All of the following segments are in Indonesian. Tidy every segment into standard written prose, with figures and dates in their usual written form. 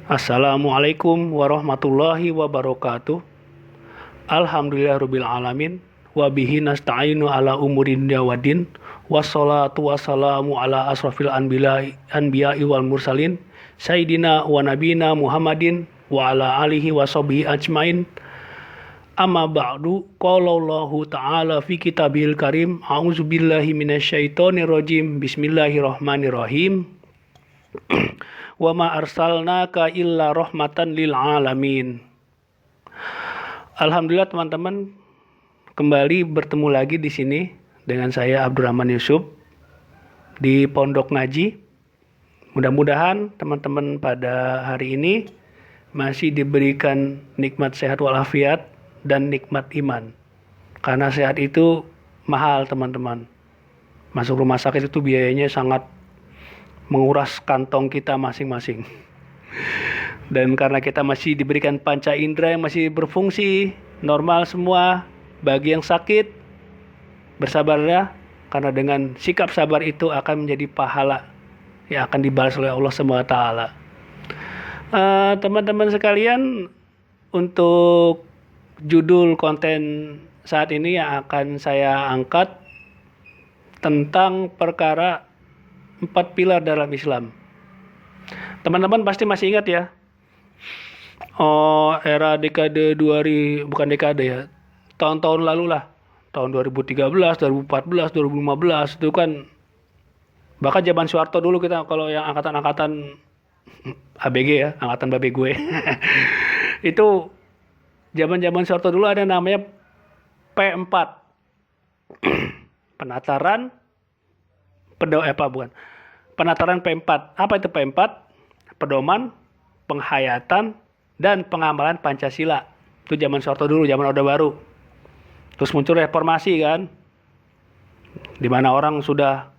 Assalamualaikum warahmatullahi wabarakatuh. Alhamdulillahirabbil alamin wa bihi nasta'inu ala umurin dunya waddin. Wassalatu wassalamu ala asrofil anbiya'i wal mursalin sayyidina wa nabina Muhammadin wa ala alihi wa sahbihi ajmain. Amma ba'du, qala Allahu ta'ala fi kitabihil karim, a'udzubillahi minasyaitonir rajim, bismillahirrahmanirrahim. Wa ma arsalnaka illa rahmatan lil alamin. Alhamdulillah teman-teman, kembali bertemu lagi di sini dengan saya Abdurrahman Yusuf di Pondok Ngaji. Mudah-mudahan teman-teman pada hari ini masih diberikan nikmat sehat walafiat dan nikmat iman. Karena sehat itu mahal teman-teman. Masuk rumah sakit itu biayanya sangat menguras kantong kita masing-masing. Dan karena kita masih diberikan panca indera yang masih berfungsi normal semua, bagi yang sakit bersabarlah, karena dengan sikap sabar itu akan menjadi pahala yang akan dibalas oleh Allah SWT. Teman-teman sekalian, untuk judul konten saat ini yang akan saya angkat tentang perkara 4 pilar dalam Islam. Teman-teman pasti masih ingat ya, era dekade 2000, bukan dekade ya, tahun-tahun lalu lah, tahun 2013, 2014, 2015 itu kan, bahkan zaman Soeharto dulu, kita kalau yang angkatan-angkatan ABG ya, angkatan babe gue itu zaman Soeharto dulu ada namanya P4 penataran penataran P4. Apa itu P4? Pedoman, penghayatan, dan pengamalan Pancasila. Itu zaman Soeharto dulu, zaman Orde Baru. Terus muncul reformasi kan, di mana orang sudah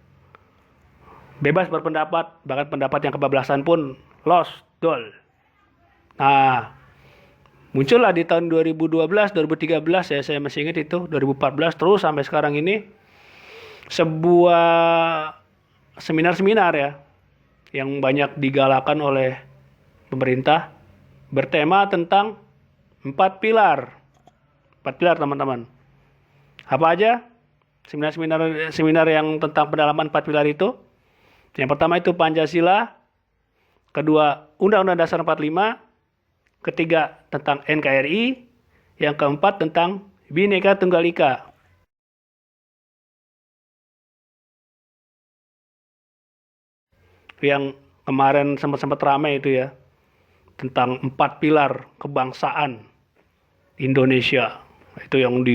bebas berpendapat, bahkan pendapat yang kebablasan pun lost, dol. Nah, muncullah di tahun 2012, 2013 ya, saya masih ingat itu, 2014 terus sampai sekarang ini, sebuah seminar-seminar ya yang banyak digalakan oleh pemerintah bertema tentang 4 pilar. 4 pilar teman-teman. Apa aja seminar yang tentang pendalaman 4 pilar itu? Yang pertama itu Pancasila, kedua Undang-Undang Dasar 45, ketiga tentang NKRI, yang keempat tentang Bhinneka Tunggal Ika. Yang kemarin sempat ramai itu ya, tentang 4 pilar kebangsaan Indonesia. Itu yang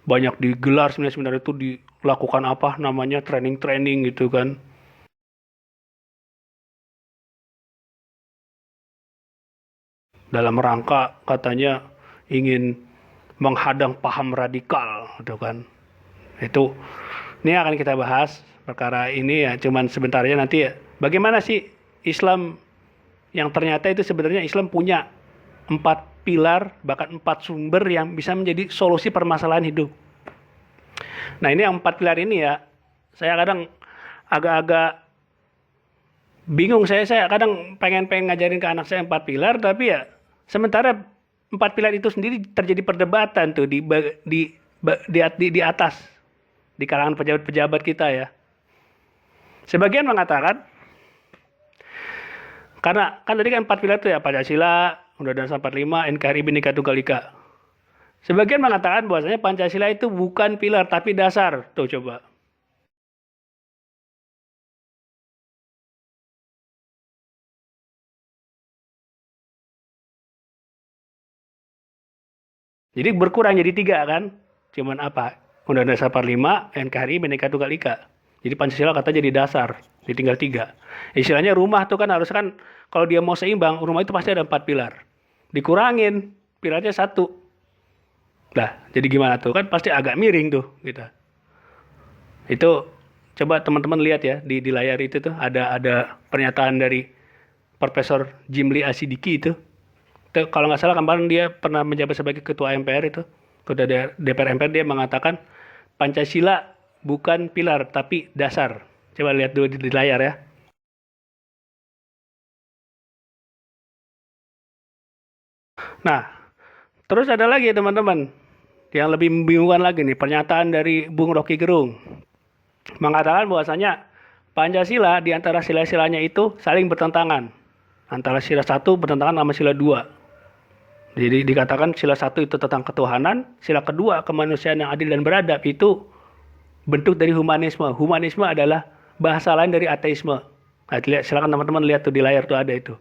banyak digelar seminar itu, dilakukan apa namanya, training gitu kan. Dalam rangka katanya ingin menghadang paham radikal gitu kan. Ini akan kita bahas perkara ini ya, cuman sebentar aja nanti ya. Bagaimana sih Islam yang ternyata itu sebenarnya Islam punya 4 pilar, bahkan 4 sumber yang bisa menjadi solusi permasalahan hidup. Nah, ini yang 4 pilar ini ya, saya kadang agak-agak bingung, saya kadang pengen ngajarin ke anak saya 4 pilar, tapi ya sementara 4 pilar itu sendiri terjadi perdebatan tuh di atas, di kalangan pejabat-pejabat kita ya. Sebagian mengatakan, karena kan tadi kan 4 pilar itu ya, Pancasila, Undang-Undang Dasar 45, NKRI, Bhinneka Tunggal Ika. Sebagian mengatakan bahwasanya Pancasila itu bukan pilar tapi dasar. Tuh coba. Jadi berkurang jadi 3 kan? Cuman apa? Undang-Undang Dasar 45, NKRI, Bhinneka Tunggal Ika. Jadi Pancasila kata jadi dasar, ditinggal 3. Istilahnya rumah tuh kan harus kan, kalau dia mau seimbang, rumah itu pasti ada 4 pilar. Dikurangin, pilarnya 1. Nah, jadi gimana tuh? Kan pasti agak miring tuh gitu. Itu coba teman-teman lihat ya di layar itu tuh ada pernyataan dari Profesor Jimli Asidiki itu. Kalau nggak salah kemarin dia pernah menjabat sebagai ketua MPR itu. Ketua DPR MPR, dia mengatakan Pancasila bukan pilar tapi dasar. Coba lihat dulu di layar ya. Nah, terus ada lagi teman-teman yang lebih membingungkan lagi nih, pernyataan dari Bung Rocky Gerung mengatakan bahwasanya Pancasila di antara sila-silanya itu saling bertentangan. Antara sila satu bertentangan sama sila dua. Jadi dikatakan sila satu itu tentang ketuhanan, sila kedua kemanusiaan yang adil dan beradab itu bentuk dari humanisme. Humanisme adalah bahasa lain dari ateisme. Nah, silakan teman-teman lihat tuh di layar tuh ada itu.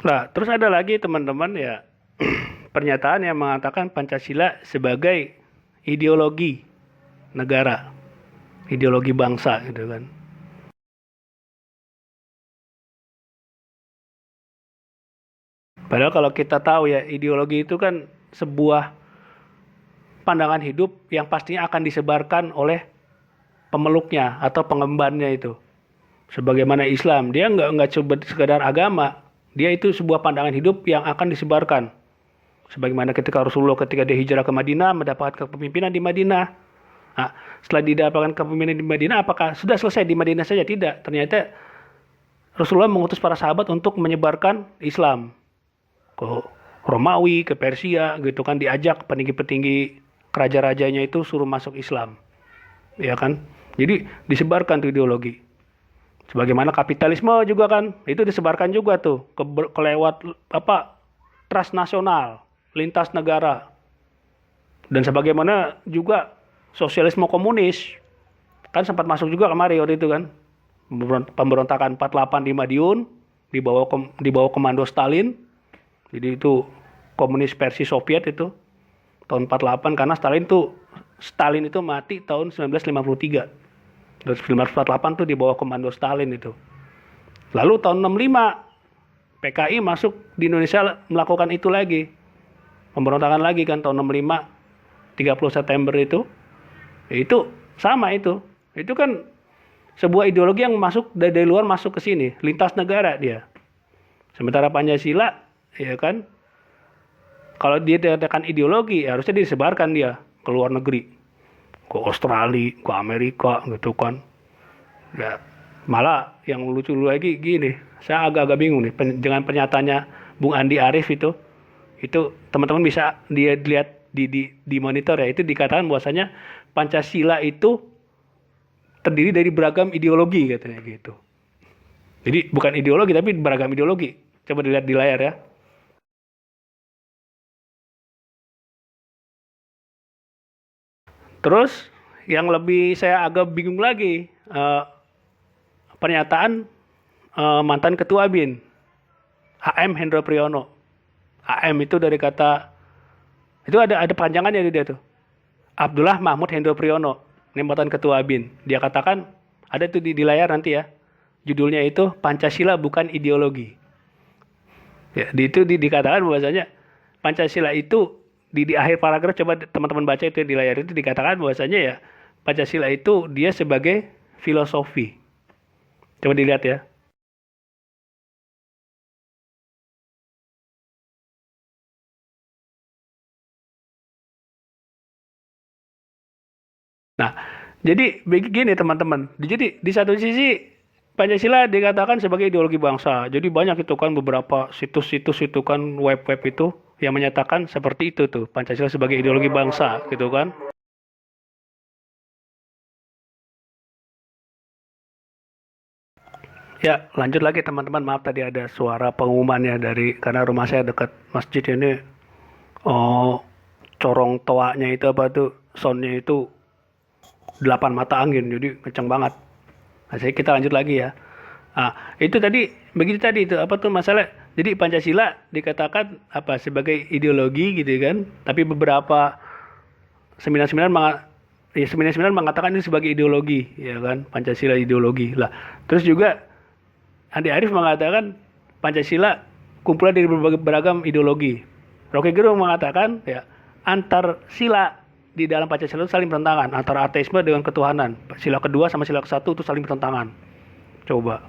Nah, terus ada lagi teman-teman ya pernyataan yang mengatakan Pancasila sebagai ideologi negara, ideologi bangsa gitu kan. Padahal kalau kita tahu ya ideologi itu kan sebuah pandangan hidup yang pastinya akan disebarkan oleh pemeluknya atau pengembannya itu. Sebagaimana Islam, dia nggak coba sekedar agama, dia itu sebuah pandangan hidup yang akan disebarkan. Sebagaimana ketika Rasulullah ketika dia hijrah ke Madinah, mendapatkan kepemimpinan di Madinah. Nah, setelah didapatkan kepemimpinan di Madinah, apakah sudah selesai di Madinah saja? Tidak. Ternyata Rasulullah mengutus para sahabat untuk menyebarkan Islam ke Romawi, ke Persia, gitu kan, diajak petinggi-petinggi raja-rajanya itu suruh masuk Islam, ya kan? Jadi disebarkan tuh ideologi. Sebagaimana kapitalisme juga kan, itu disebarkan juga tuh kelewat apa transnasional, lintas negara. Dan sebagaimana juga sosialisme komunis kan sempat masuk juga kemari waktu itu kan. Pemberontakan 48 di Madiun di bawah komando Stalin. Jadi itu komunis versi Soviet itu tahun 48 karena Stalin itu mati tahun 1953. Tahun 1948 tuh di bawah komando Stalin itu. Lalu tahun 65 PKI masuk di Indonesia melakukan itu lagi. Pemberontakan lagi kan tahun 65 30 September itu. Itu sama itu. Itu kan sebuah ideologi yang masuk dari luar masuk ke sini, lintas negara dia. Sementara Pancasila ya kan kalau dia dikatakan ideologi harusnya disebarkan dia ke luar negeri, ke Australia, ke Amerika gitu kan. Ya, malah yang lucu lagi gini, saya agak-agak bingung nih dengan pernyataannya Bung Andi Arief itu teman-teman bisa dia lihat di monitor ya, itu dikatakan bahwasanya Pancasila itu terdiri dari beragam ideologi katanya gitu. Jadi bukan ideologi tapi beragam ideologi. Coba dilihat di layar ya. Terus yang lebih saya agak bingung lagi pernyataan mantan ketua BIN HM Hendro Priyono. HM itu dari kata itu ada panjangannya dia tuh. Abdullah Mahmud Hendro Priyono, mantan ketua BIN. Dia katakan ada tuh di layar nanti ya. Judulnya itu Pancasila bukan ideologi. Ya, dikatakan bahwasanya Pancasila itu di akhir paragraf, coba teman-teman baca itu di layar itu dikatakan bahwasanya ya Pancasila itu dia sebagai filosofi. Coba dilihat ya. Nah, jadi begini teman-teman. Jadi di satu sisi Pancasila dikatakan sebagai ideologi bangsa. Jadi banyak itu kan beberapa situs-situs itu kan web-web itu yang menyatakan seperti itu tuh, Pancasila sebagai ideologi bangsa gitu kan. Ya, lanjut lagi teman-teman. Maaf tadi ada suara pengumumannya dari karena rumah saya dekat masjid ini. Oh, corong toanya itu apa tuh? Soundnya itu 8 mata angin, jadi kencang banget. Nah, kita lanjut lagi ya. Ah, itu tadi begitu tadi itu apa tuh masalah. Jadi Pancasila dikatakan apa sebagai ideologi gitu kan, tapi beberapa 99 mengatakan ini sebagai ideologi, ya kan? Pancasila ideologi. Lah, terus juga Andi Arief mengatakan Pancasila kumpulan dari berbagai beragam ideologi. Rocky Gerung mengatakan ya antar sila di dalam Pancasila itu saling bertentangan antara ateisme dengan ketuhanan. Sila kedua sama sila ke-1 itu saling bertentangan. Coba.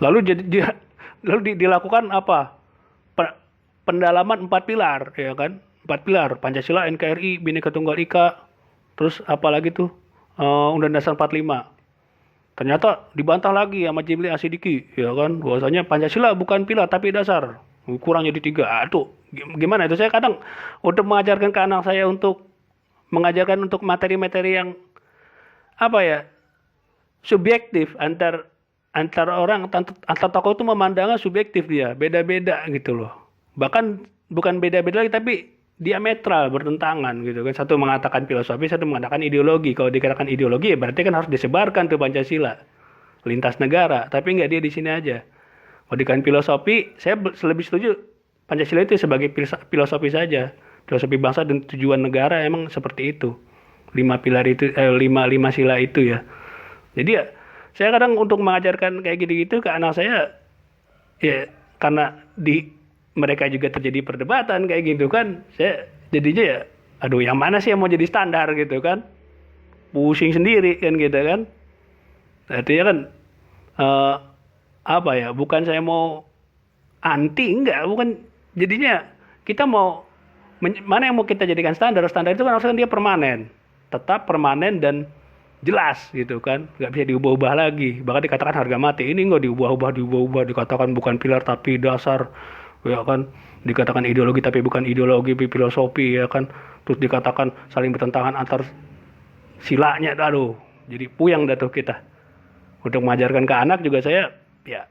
Lalu dilakukan apa? Pendalaman 4 pilar, ya kan? 4 pilar, Pancasila, NKRI, Bhinneka Tunggal Ika, terus apa lagi tuh? Undang-Undang Dasar 45. Ternyata dibantah lagi sama Jimli Asidiki, ya kan, bahwasanya Pancasila bukan pilar tapi dasar. Kurang jadi 3. Aduh, gimana itu? Saya kadang untuk mengajarkan ke anak saya untuk mengajarkan untuk materi-materi yang apa ya, subjektif antar orang, antar tokoh itu memandangnya subjektif, dia beda-beda gitu loh. Bahkan bukan beda-beda lagi tapi diametral, bertentangan gitu kan. Satu mengatakan filosofi, satu mengatakan ideologi. Kalau dikatakan ideologi ya berarti kan harus disebarkan tuh Pancasila lintas negara, tapi nggak, dia di sini aja. Kalau dikatakan filosofi, saya lebih setuju Pancasila itu sebagai filosofi saja, filosofi bangsa dan tujuan negara, emang seperti itu. 5 pilar itu, lima sila itu ya. Jadi ya saya kadang untuk mengajarkan kayak gitu-gitu ke anak saya, ya karena di mereka juga terjadi perdebatan kayak gitu kan, saya jadinya ya aduh, yang mana sih yang mau jadi standar gitu kan, pusing sendiri kan gitu kan. Artinya kan apa ya, bukan saya mau anti, enggak, bukan, jadinya kita mau mana yang mau kita jadikan standar itu kan harusnya dia permanen, tetap permanen dan jelas gitu kan, nggak bisa diubah-ubah lagi. Bahkan dikatakan harga mati, ini nggak diubah-ubah, dikatakan bukan pilar tapi dasar, ya kan, dikatakan ideologi tapi bukan ideologi, filosofi, ya kan, terus dikatakan saling bertentangan antar silanya. Aduh, jadi puyang dah tuh kita. Untuk mengajarkan ke anak juga saya ya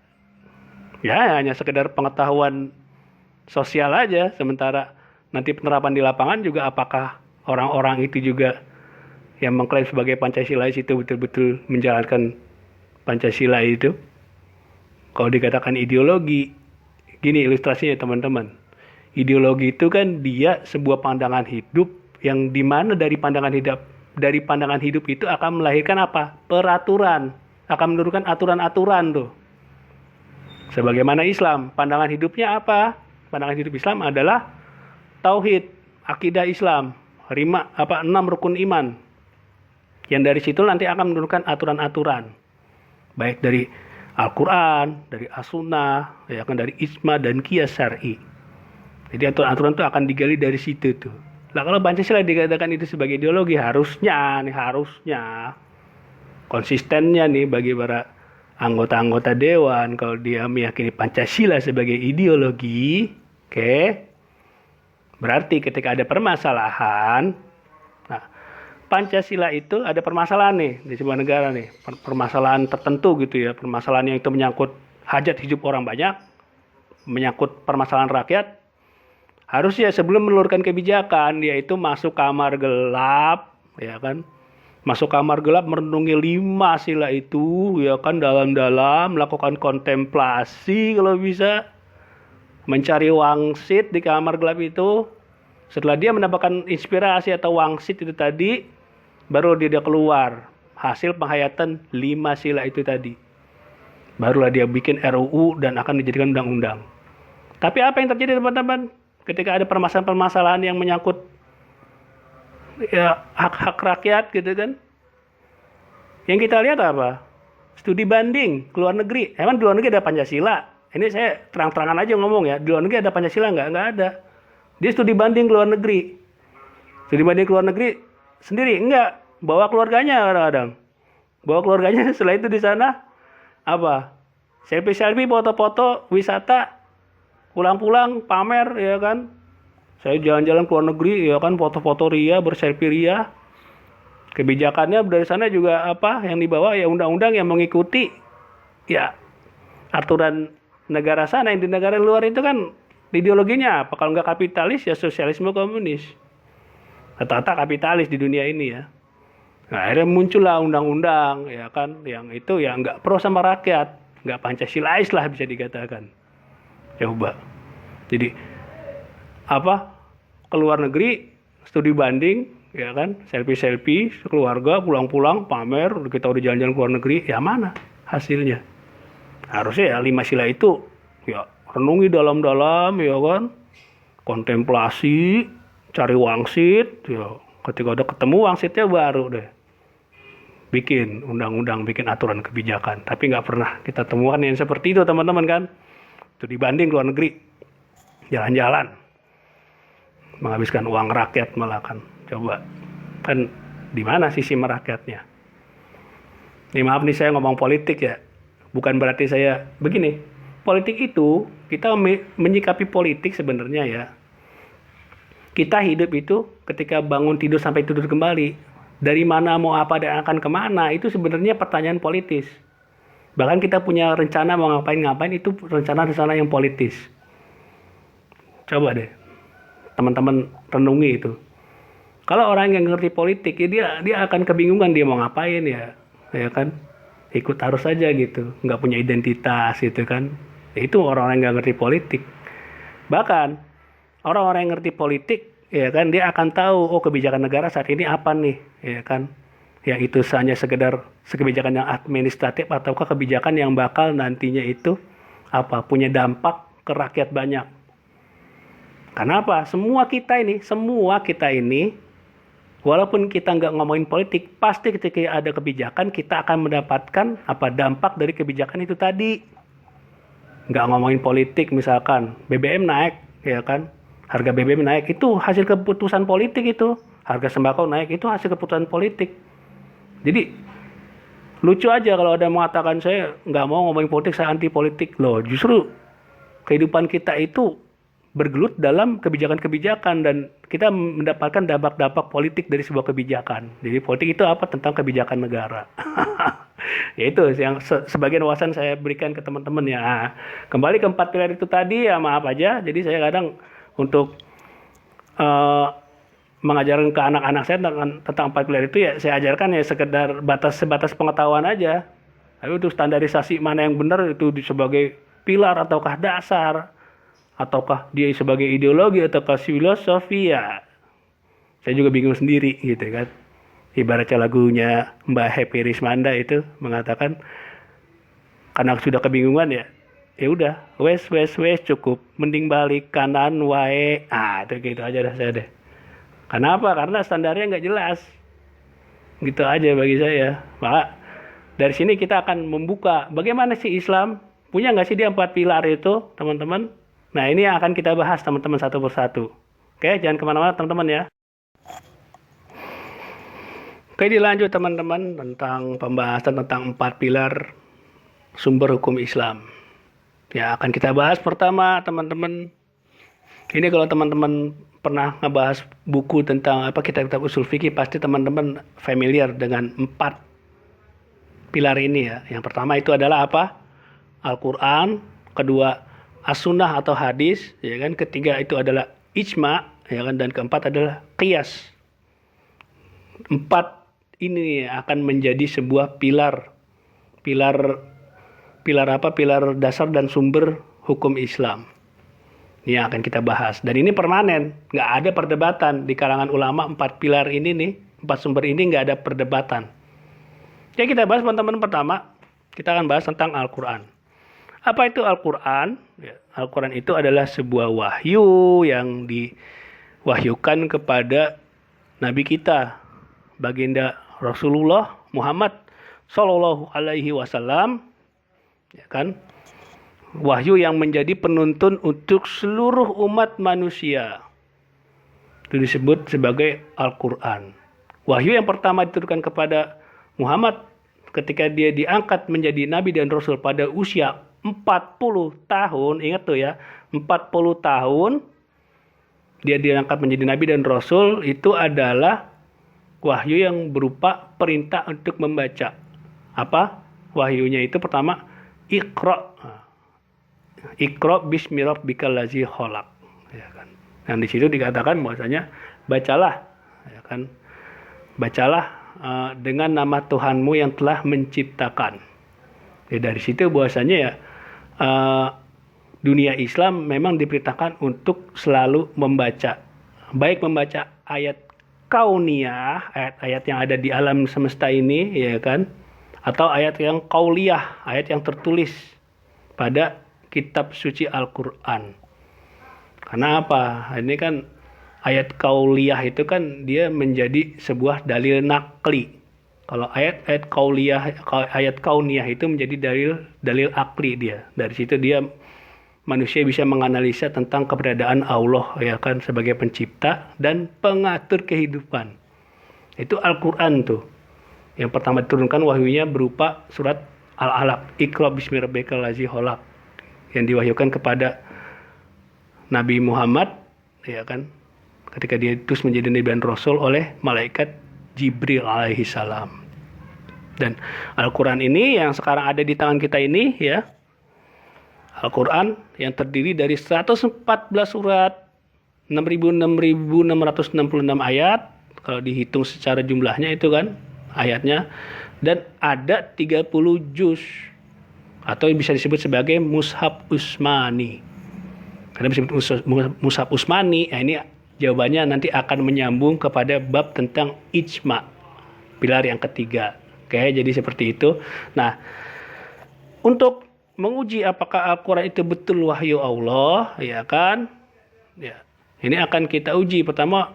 hanya sekedar pengetahuan sosial aja, sementara nanti penerapan di lapangan juga apakah orang-orang itu juga yang mengklaim sebagai Pancasilais itu betul-betul menjalankan Pancasila itu. Kalau dikatakan ideologi, gini ilustrasinya teman-teman. Ideologi itu kan dia sebuah pandangan hidup yang dimana dari pandangan hidup itu akan melahirkan apa? Peraturan, akan menurunkan aturan-aturan tuh. Sebagaimana Islam, pandangan hidupnya apa? Pandangan hidup Islam adalah tauhid, akidah Islam, 6 rukun iman. Yang dari situ nanti akan menurunkan aturan-aturan, baik dari Al-Quran, dari As-Sunnah, ya kan, dari Ijma dan Qiyas Syar'i. Jadi aturan-aturan itu akan digali dari situ tuh. Nah kalau Pancasila dikatakan itu sebagai ideologi, harusnya konsistennya nih bagi para anggota-anggota dewan, kalau dia meyakini Pancasila sebagai ideologi, oke, berarti ketika ada permasalahan, nah Pancasila itu ada permasalahan nih di sebuah negara nih, permasalahan tertentu gitu ya, permasalahan yang itu menyangkut hajat hidup orang banyak, menyangkut permasalahan rakyat, harusnya sebelum menelurkan kebijakan yaitu masuk kamar gelap, ya kan, masuk kamar gelap merenungi 5 sila itu, ya kan, dalam-dalam, melakukan kontemplasi kalau bisa, mencari wangsit di kamar gelap itu. Setelah dia mendapatkan inspirasi atau wangsit itu tadi, baru dia keluar hasil penghayatan 5 sila itu tadi. Barulah dia bikin RUU dan akan dijadikan undang-undang. Tapi apa yang terjadi teman-teman? Ketika ada permasalahan-permasalahan yang menyangkut ya hak-hak rakyat gitu kan, yang kita lihat apa? Studi banding ke luar negeri. Emang di luar negeri ada Pancasila? Ini saya terang-terangan aja ngomong ya, di luar negeri ada Pancasila? Nggak ada. Dia studi banding ke luar negeri. Studi banding ke luar negeri sendiri? Enggak. Bawa keluarganya kadang-kadang. Bawa keluarganya, setelah itu di sana apa? Selfie-selfie, foto-foto, wisata, pulang-pulang pamer, ya kan? Saya jalan-jalan ke luar negeri, ya kan, foto-foto ria, berselfie ria. Kebijakannya dari sana juga apa yang dibawa ya undang-undang yang mengikuti ya aturan negara sana. Yang di negara luar itu kan ideologinya apa? Kalau nggak kapitalis ya sosialisme komunis. Rata-rata kapitalis di dunia ini ya. Nah, akhirnya muncullah undang-undang, ya kan, yang itu ya nggak pro sama rakyat, nggak Pancasilais lah bisa dikatakan. Coba. Jadi apa? Ke luar negeri studi banding, ya kan, selfie-selfie keluarga, pulang-pulang pamer, kita udah jalan-jalan ke luar negeri, ya mana hasilnya? Harusnya ya 5 sila itu ya renungi dalam-dalam, ya kan, kontemplasi, cari wangsit, ya ketika udah ketemu wangsitnya baru deh bikin undang-undang, bikin aturan kebijakan. Tapi nggak pernah kita temukan yang seperti itu teman-teman kan. Itu dibanding luar negeri, jalan-jalan, menghabiskan uang rakyat malah kan. Coba kan di mana sisi merakyatnya? Nih maaf nih saya ngomong politik ya. Bukan berarti saya begini. Politik itu kita menyikapi politik sebenarnya ya. Kita hidup itu ketika bangun tidur sampai tidur kembali. Dari mana mau apa dan akan kemana itu sebenarnya pertanyaan politis. Bahkan kita punya rencana mau ngapain itu rencana-rencana yang politis. Coba deh teman-teman renungi itu. Kalau orang yang ngerti politik ya dia akan kebingungan dia mau ngapain ya kan? Ikut arus saja gitu, nggak punya identitas gitu kan. Itu orang-orang yang nggak ngerti politik. Bahkan orang-orang yang ngerti politik ya kan dia akan tahu kebijakan negara saat ini apa nih ya kan. Yang itu hanya sekedar kebijakan yang administratif ataukah kebijakan yang bakal nantinya itu punya dampak ke rakyat banyak. Kenapa? Semua kita ini walaupun kita nggak ngomongin politik, pasti ketika ada kebijakan kita akan mendapatkan dampak dari kebijakan itu tadi. Nggak ngomongin politik, misalkan BBM naik, ya kan? Harga BBM naik itu hasil keputusan politik itu. Harga sembako naik itu hasil keputusan politik. Jadi lucu aja kalau ada yang mengatakan saya nggak mau ngomongin politik, saya anti politik. Loh, justru kehidupan kita itu bergelut dalam kebijakan-kebijakan dan kita mendapatkan dampak-dampak politik dari sebuah kebijakan. Jadi politik itu apa? Tentang kebijakan negara. Ya itu yang sebagian wawasan saya berikan ke teman-teman ya. Nah, kembali ke 4 pilar itu tadi ya maaf aja. Jadi saya kadang untuk mengajarkan ke anak-anak saya tentang 4 pilar itu ya saya ajarkan ya sekedar sebatas pengetahuan aja. Tapi untuk standarisasi mana yang benar itu sebagai pilar ataukah dasar ataukah dia sebagai ideologi ataukah filosofi ya saya juga bingung sendiri gitu kan. Ibaratnya lagunya Mbak Happy Rismanda itu mengatakan karena sudah kebingungan ya udah wes cukup mending balik kanan wae itu gitu aja dah saya deh. Kenapa? Karena standarnya nggak jelas gitu aja bagi saya. Maka dari sini kita akan membuka bagaimana sih Islam punya nggak sih dia 4 pilar itu teman-teman. Nah ini yang akan kita bahas teman-teman satu persatu. Oke, jangan kemana-mana teman-teman ya. Oke, dilanjut teman-teman tentang pembahasan tentang 4 pilar sumber hukum Islam. Ya akan kita bahas pertama teman-teman. Ini kalau teman-teman pernah ngebahas buku tentang kitab-kitab usul fikih pasti teman-teman familiar dengan 4 pilar ini ya. Yang pertama itu adalah Al-Quran, kedua as-sunnah atau hadis, ya kan. Ketiga itu adalah ijma, ya kan. Dan keempat adalah qiyas. 4 ini akan menjadi sebuah pilar dasar dan sumber hukum Islam. Ini yang akan kita bahas. Dan ini permanen, nggak ada perdebatan di kalangan ulama 4 pilar ini nih, 4 sumber ini nggak ada perdebatan. Jadi kita bahas teman-teman pertama, kita akan bahas tentang Al-Quran. Apa itu Al-Quran? Ya, Al-Quran itu adalah sebuah wahyu yang diwahyukan kepada Nabi kita, baginda Rasulullah Muhammad Sallallahu Alaihi Wasallam, ya kan? Wahyu yang menjadi penuntun untuk seluruh umat manusia. Itu disebut sebagai Al-Quran. Wahyu yang pertama diturunkan kepada Muhammad ketika dia diangkat menjadi Nabi dan Rasul pada usia 40 tahun. Ingat tuh ya, 40 tahun dia diangkat menjadi Nabi dan Rasul. Itu adalah wahyu yang berupa perintah untuk membaca. Apa? Wahyunya itu pertama, Iqra. Iqra bismi rabbikal ladzi khalaq, ya kan. Dan di situ dikatakan bahwasanya bacalah, ya kan. Bacalah dengan nama Tuhanmu yang telah menciptakan. Ya, dari situ bahwasanya dunia Islam memang diperintahkan untuk selalu membaca. Baik membaca ayat kauniyah, ayat-ayat yang ada di alam semesta ini, ya kan. Atau ayat yang qauliyah, ayat yang tertulis pada kitab suci Al-Quran. Karena apa? Ini kan ayat qauliyah itu kan dia menjadi sebuah dalil nakli. Kalau ayat-ayat qauliyah, ayat kauniyah itu menjadi dalil akli dia. Dari situ dia manusia bisa menganalisa tentang keberadaan Allah, ya kan, sebagai pencipta dan pengatur kehidupan. Itu Al-Quran tuh. Yang pertama diturunkan wahyunya berupa surat Al-Alaq, Iqra bismi rabbikal ladzi khalaq, yang diwahyukan kepada Nabi Muhammad, ya kan, ketika dia diutus menjadi nabi dan rasul oleh malaikat Jibril alaihi salam. Dan Al-Quran ini yang sekarang ada di tangan kita ini, ya, Al-Quran yang terdiri dari 114 surat, 6.666 ayat, kalau dihitung secara jumlahnya itu kan ayatnya, dan ada 30 juz atau bisa disebut sebagai Mushaf Utsmani. Karena disebut Mushaf Utsmani, ini jawabannya nanti akan menyambung kepada bab tentang ijma, pilar yang ketiga. Oke, jadi seperti itu. Nah, untuk menguji apakah Al-Quran itu betul wahyu Allah, ya kan? Ya, ini akan kita uji. Pertama,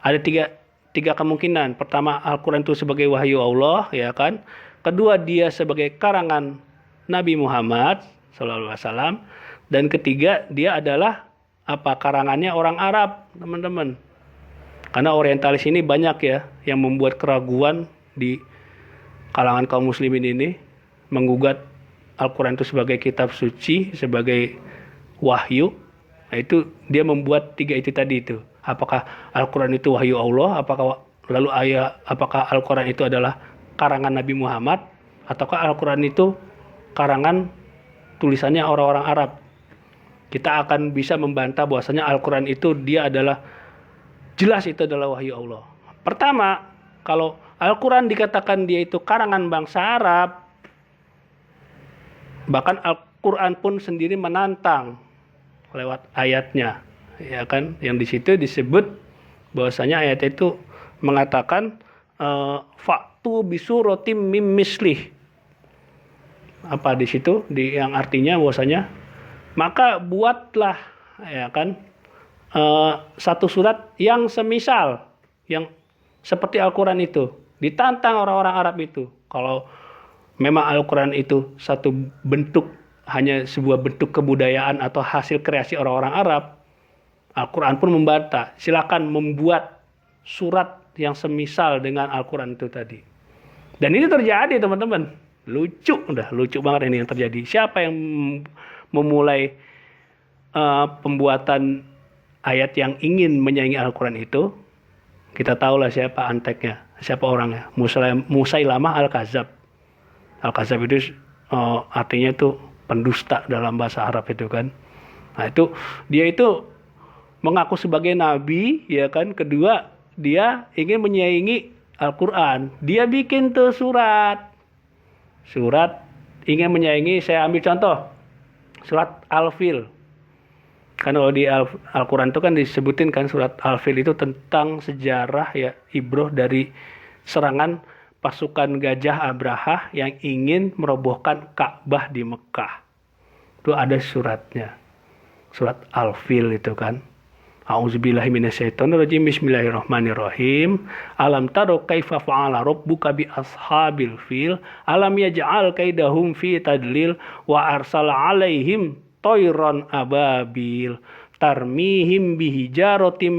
ada tiga kemungkinan. Pertama, Al-Quran itu sebagai wahyu Allah, ya kan? Kedua, dia sebagai karangan Nabi Muhammad SAW. Dan ketiga, dia adalah karangannya orang Arab, teman-teman. Karena orientalis ini banyak ya yang membuat keraguan di kalangan kaum muslimin ini, menggugat Al-Quran itu sebagai kitab suci, sebagai wahyu. Nah, itu dia membuat tiga itu tadi itu. Apakah Al-Quran itu wahyu Allah? Apakah Al-Quran itu adalah karangan Nabi Muhammad? Ataukah Al-Quran itu karangan tulisannya orang-orang Arab? Kita akan bisa membantah bahwasanya Al-Quran itu dia adalah jelas itu adalah wahyu Allah. Pertama, kalau Al-Quran dikatakan dia itu karangan bangsa Arab, bahkan Al-Quran pun sendiri menantang lewat ayatnya, ya kan, yang di situ disebut bahwasanya ayat itu mengatakan faktu bisuratim mim mislih. Apa di situ, yang artinya bahwasanya maka buatlah, ya kan, satu surat yang semisal, yang seperti Al-Quran itu. Ditantang orang-orang Arab itu. Kalau memang Al-Quran itu satu bentuk, hanya sebuah bentuk kebudayaan atau hasil kreasi orang-orang Arab, Al-Quran pun membantah. Silakan membuat surat yang semisal dengan Al-Quran itu tadi. Dan ini terjadi, teman-teman. Lucu banget ini yang terjadi. Siapa yang memulai pembuatan ayat yang ingin menyaingi Al-Quran itu? Kita tahulah siapa anteknya, siapa orangnya. Musailamah Al-Kadzab. Al-Kadzab itu artinya itu pendusta dalam bahasa Arab itu kan. Nah, itu dia itu mengaku sebagai nabi, ya kan. Kedua, dia ingin menyaingi Al-Quran. Dia bikin tuh surat ingin menyaingi. Saya ambil contoh surat Al-Fil. Kan kalau di Al-Quran itu kan disebutin kan surat Al-Fil itu tentang sejarah, ya, ibroh dari serangan pasukan gajah Abrahah yang ingin merobohkan Ka'bah di Mekah. Itu ada suratnya. Surat Al-Fil itu kan. A'udzubillahi minasyaitonirrajim. Bismillahirrahmanirrahim. Alam taro kaifa fa'ala rabbuka bi ashabil fil. Alam yaj'al kaidahum fi tadlil wa arsala 'alaihim toiron ababil tarmihim bihijaratim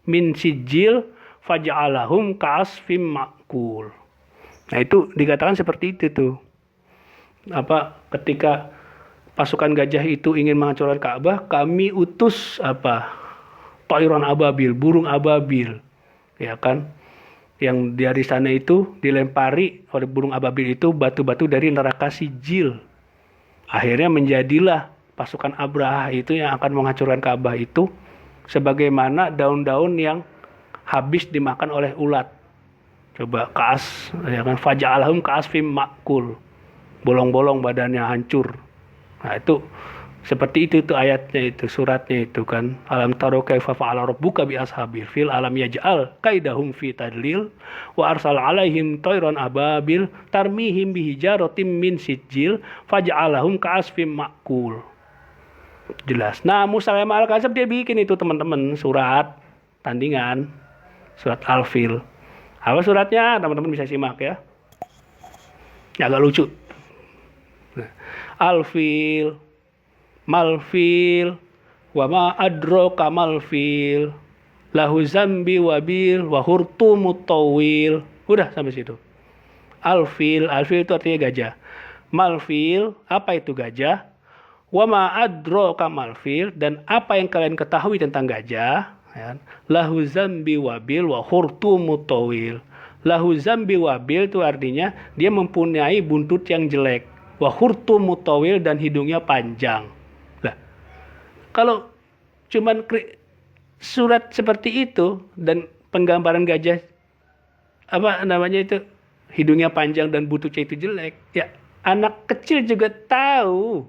min sijil faj'alahum ka'asfim ma'kul. Nah, itu dikatakan seperti itu tuh. Ketika pasukan gajah itu ingin menghancurkan Ka'bah, kami utus toiron ababil, burung ababil, ya kan? Yang dari sana itu dilempari oleh burung ababil itu batu-batu dari neraka Sijil. Akhirnya menjadilah pasukan Abraha itu yang akan menghancurkan Ka'bah itu sebagaimana daun-daun yang habis dimakan oleh ulat. Coba ya kan, faja'alahum ka'asfim ma'kul. Bolong-bolong badannya hancur. Nah, itu seperti itu tuh ayatnya itu, suratnya itu kan. Alam taro kaifa fa'ala rabbuka bi ashabil fil alam yaj'al kaidahum fi tadlil wa arsal 'alaihim tayran ababil tarmihim bihijaratim min sijil faj'alahum ka'asfim ma'kul. Jelas. Nah, Musailamah Al-Kadzab dia bikin itu, teman-teman, surat tandingan, surat Al-Fil. Apa suratnya? Teman-teman bisa simak ya. Agak lucu. Nah, Al-Fil, Malfil, wa ma adroka malfil. lahu zambi wabil wa hurtumut tawil. Udah sampai situ. Alfil itu artinya gajah. Malfil, apa itu gajah? Wa ma adraka malfil, dan apa yang kalian ketahui tentang gajah? Ya. Lahu zambi wabil wa hurtumut tawil. Lahu zambi wabil itu artinya dia mempunyai buntut yang jelek. Wa hurtumut tawil, dan hidungnya panjang. Lah, kalau cuman surat seperti itu dan penggambaran gajah apa namanya itu hidungnya panjang dan buntutnya itu jelek, ya anak kecil juga tahu.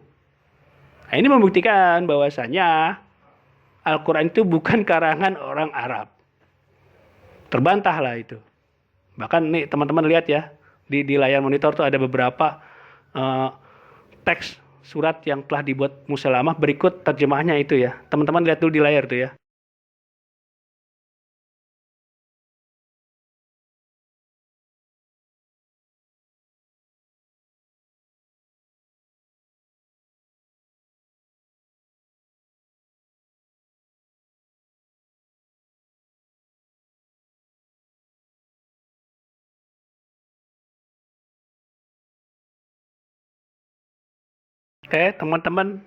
Nah, ini membuktikan bahwasanya Al-Quran itu bukan karangan orang Arab. Terbantahlah itu. Bahkan nih teman-teman lihat ya, di layar monitor tuh ada beberapa teks surat yang telah dibuat Musailamah, berikut terjemahnya itu ya. Teman-teman lihat dulu di layar tuh ya. Oke, teman-teman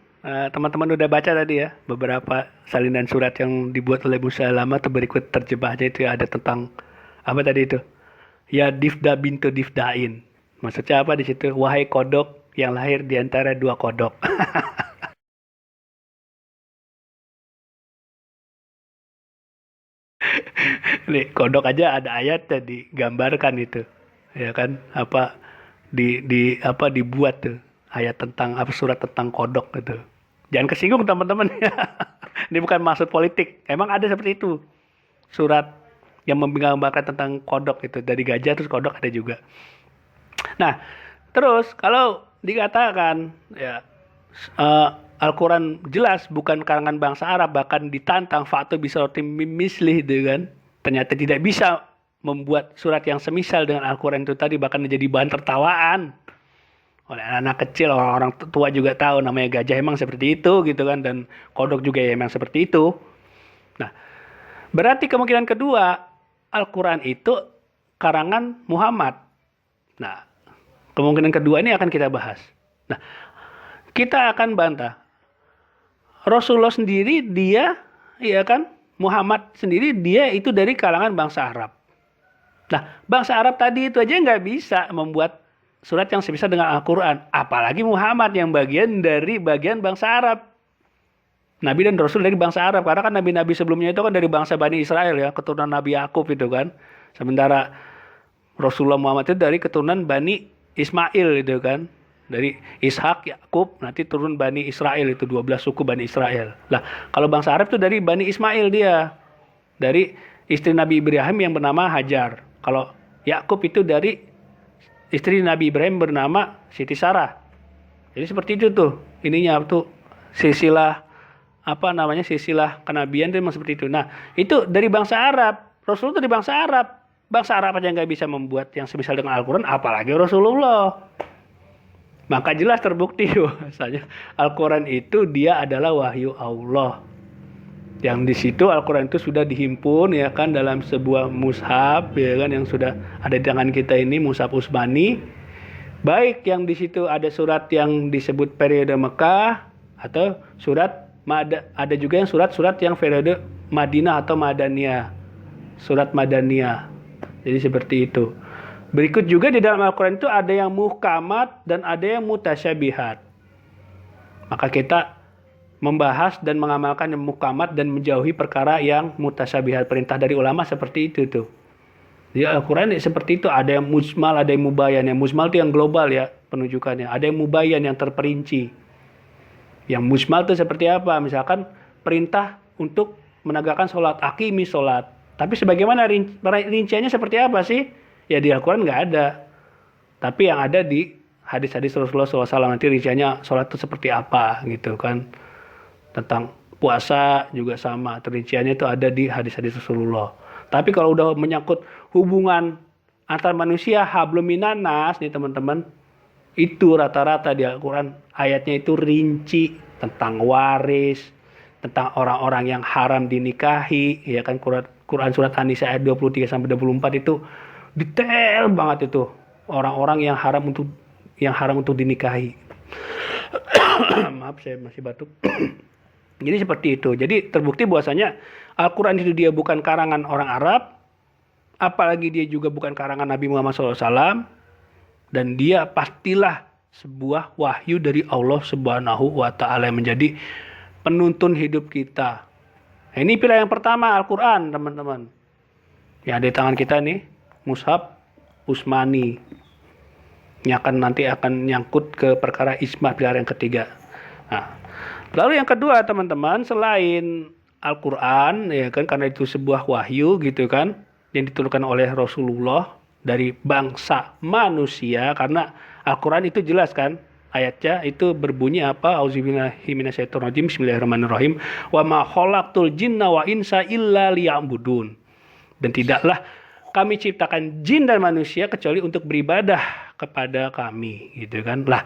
udah baca tadi ya beberapa salinan surat yang dibuat oleh Musailamah, atau berikut terjemahnya itu ada tentang apa tadi itu? Ya Difda bintu Difdain. Maksudnya apa di situ? Wahai kodok yang lahir di antara dua kodok. Nih, kodok aja ada ayatnya digambarkan itu. Ya kan? Apa apa dibuat tuh ayat tentang apa surat tentang kodok gitu. Jangan kesinggung teman-teman ya. Ini bukan maksud politik. Emang ada seperti itu. Surat yang menggambarkan tentang kodok itu, dari gajah terus kodok ada juga. Nah, terus kalau dikatakan ya Al-Quran jelas bukan karangan bangsa Arab, bahkan ditantang fa'tu bisuratim mislih gitu kan. Ternyata tidak bisa membuat surat yang semisal dengan Al-Quran itu tadi, bahkan menjadi bahan tertawaan oleh anak kecil, orang-orang tua juga tahu namanya gajah emang seperti itu gitu kan, dan kodok juga ya emang seperti itu. Nah, berarti kemungkinan kedua Al-Quran itu karangan Muhammad. Nah, kemungkinan kedua ini akan kita bahas. Nah, kita akan bantah. Rasulullah sendiri dia, ya kan, Muhammad sendiri dia itu dari kalangan bangsa Arab. Nah, bangsa Arab tadi itu aja nggak bisa membuat surat yang semisal dengan Al-Quran. Apalagi Muhammad yang bagian bangsa Arab. Nabi dan Rasul dari bangsa Arab. Karena kan nabi-nabi sebelumnya itu kan dari bangsa Bani Israel ya, keturunan Nabi Yakub itu kan. Sementara Rasulullah Muhammad itu dari keturunan Bani Ismail itu kan. Dari Ishak, Yakub, nanti turun Bani Israel, itu 12 suku Bani Israel. Lah, kalau bangsa Arab itu dari Bani Ismail dia. Dari istri Nabi Ibrahim yang bernama Hajar. Kalau Yakub itu dari istri Nabi Ibrahim bernama Siti Sarah. Jadi seperti itu tuh. Ininya tuh silsilah silsilah kenabian itu memang seperti itu. Nah, itu dari bangsa Arab. Rasulullah dari bangsa Arab. Bangsa Arab aja nggak bisa membuat yang semisal dengan Al-Quran, apalagi Rasulullah. Maka jelas terbukti bahwasanya Al-Quran itu dia adalah wahyu Allah. Yang di situ Al-Quran itu sudah dihimpun ya kan dalam sebuah mushaf ya kan, yang sudah ada di tangan kita ini, mushaf Utsmani. Baik yang di situ ada surat yang disebut periode Mekah atau surat ada juga yang surat-surat yang periode Madinah atau Madaniyah. Surat Madaniyah. Jadi seperti itu. Berikut juga di dalam Al-Quran itu ada yang muhkamat dan ada yang mutasyabihat. Maka kita membahas dan mengamalkan yang muhkamat dan menjauhi perkara yang mutasyabihat. Perintah dari ulama seperti itu tuh. Di Al-Quran seperti itu, ada yang mujmal, ada yang mubayyan. Yang mujmal itu yang global ya penunjukannya. Ada yang mubayyan yang terperinci. Yang mujmal itu seperti apa? Misalkan perintah untuk menegakkan sholat, aqimi sholat. Tapi sebagaimana rinciannya seperti apa sih? Ya di Al-Quran nggak ada. Tapi yang ada di hadis-hadis Rasulullah SAW, nanti rinciannya sholat itu seperti apa gitu kan. Tentang puasa juga sama. Rinciannya itu ada di hadis-hadis Rasulullah. Tapi kalau udah menyangkut hubungan antar manusia, hablum minan nas nih teman-teman. Itu rata-rata di Al-Quran ayatnya itu rinci tentang waris, tentang orang-orang yang haram dinikahi, ya kan, Quran surat An-Nisa ayat 23 sampai 24 itu detail banget itu orang-orang yang haram untuk dinikahi. Maaf, saya masih batuk. Jadi seperti itu. Jadi terbukti bahwasanya Al-Quran itu dia bukan karangan orang Arab, apalagi dia juga bukan karangan Nabi Muhammad SAW, dan dia pastilah sebuah wahyu dari Allah Subhanahu wa Ta'ala yang menjadi penuntun hidup kita. Nah, ini pilar yang pertama, Al-Quran, teman-teman. Yang ada di tangan kita nih, Mushaf Utsmani. Yang nanti akan nyangkut ke perkara isma, pilar yang ketiga. Nah, lalu yang kedua, teman-teman, selain Al-Quran, ya kan, karena itu sebuah wahyu gitu kan, yang diturunkan oleh Rasulullah dari bangsa manusia, karena Al-Quran itu jelas kan, ayatnya itu berbunyi apa? Auzubillahi minasyaitonirrajim. Bismillahirrahmanirrahim. Wa ma khalaqtul jinna wa insa illa liya'budun. Dan tidaklah kami ciptakan jin dan manusia kecuali untuk beribadah kepada kami, gitu kan. Lah,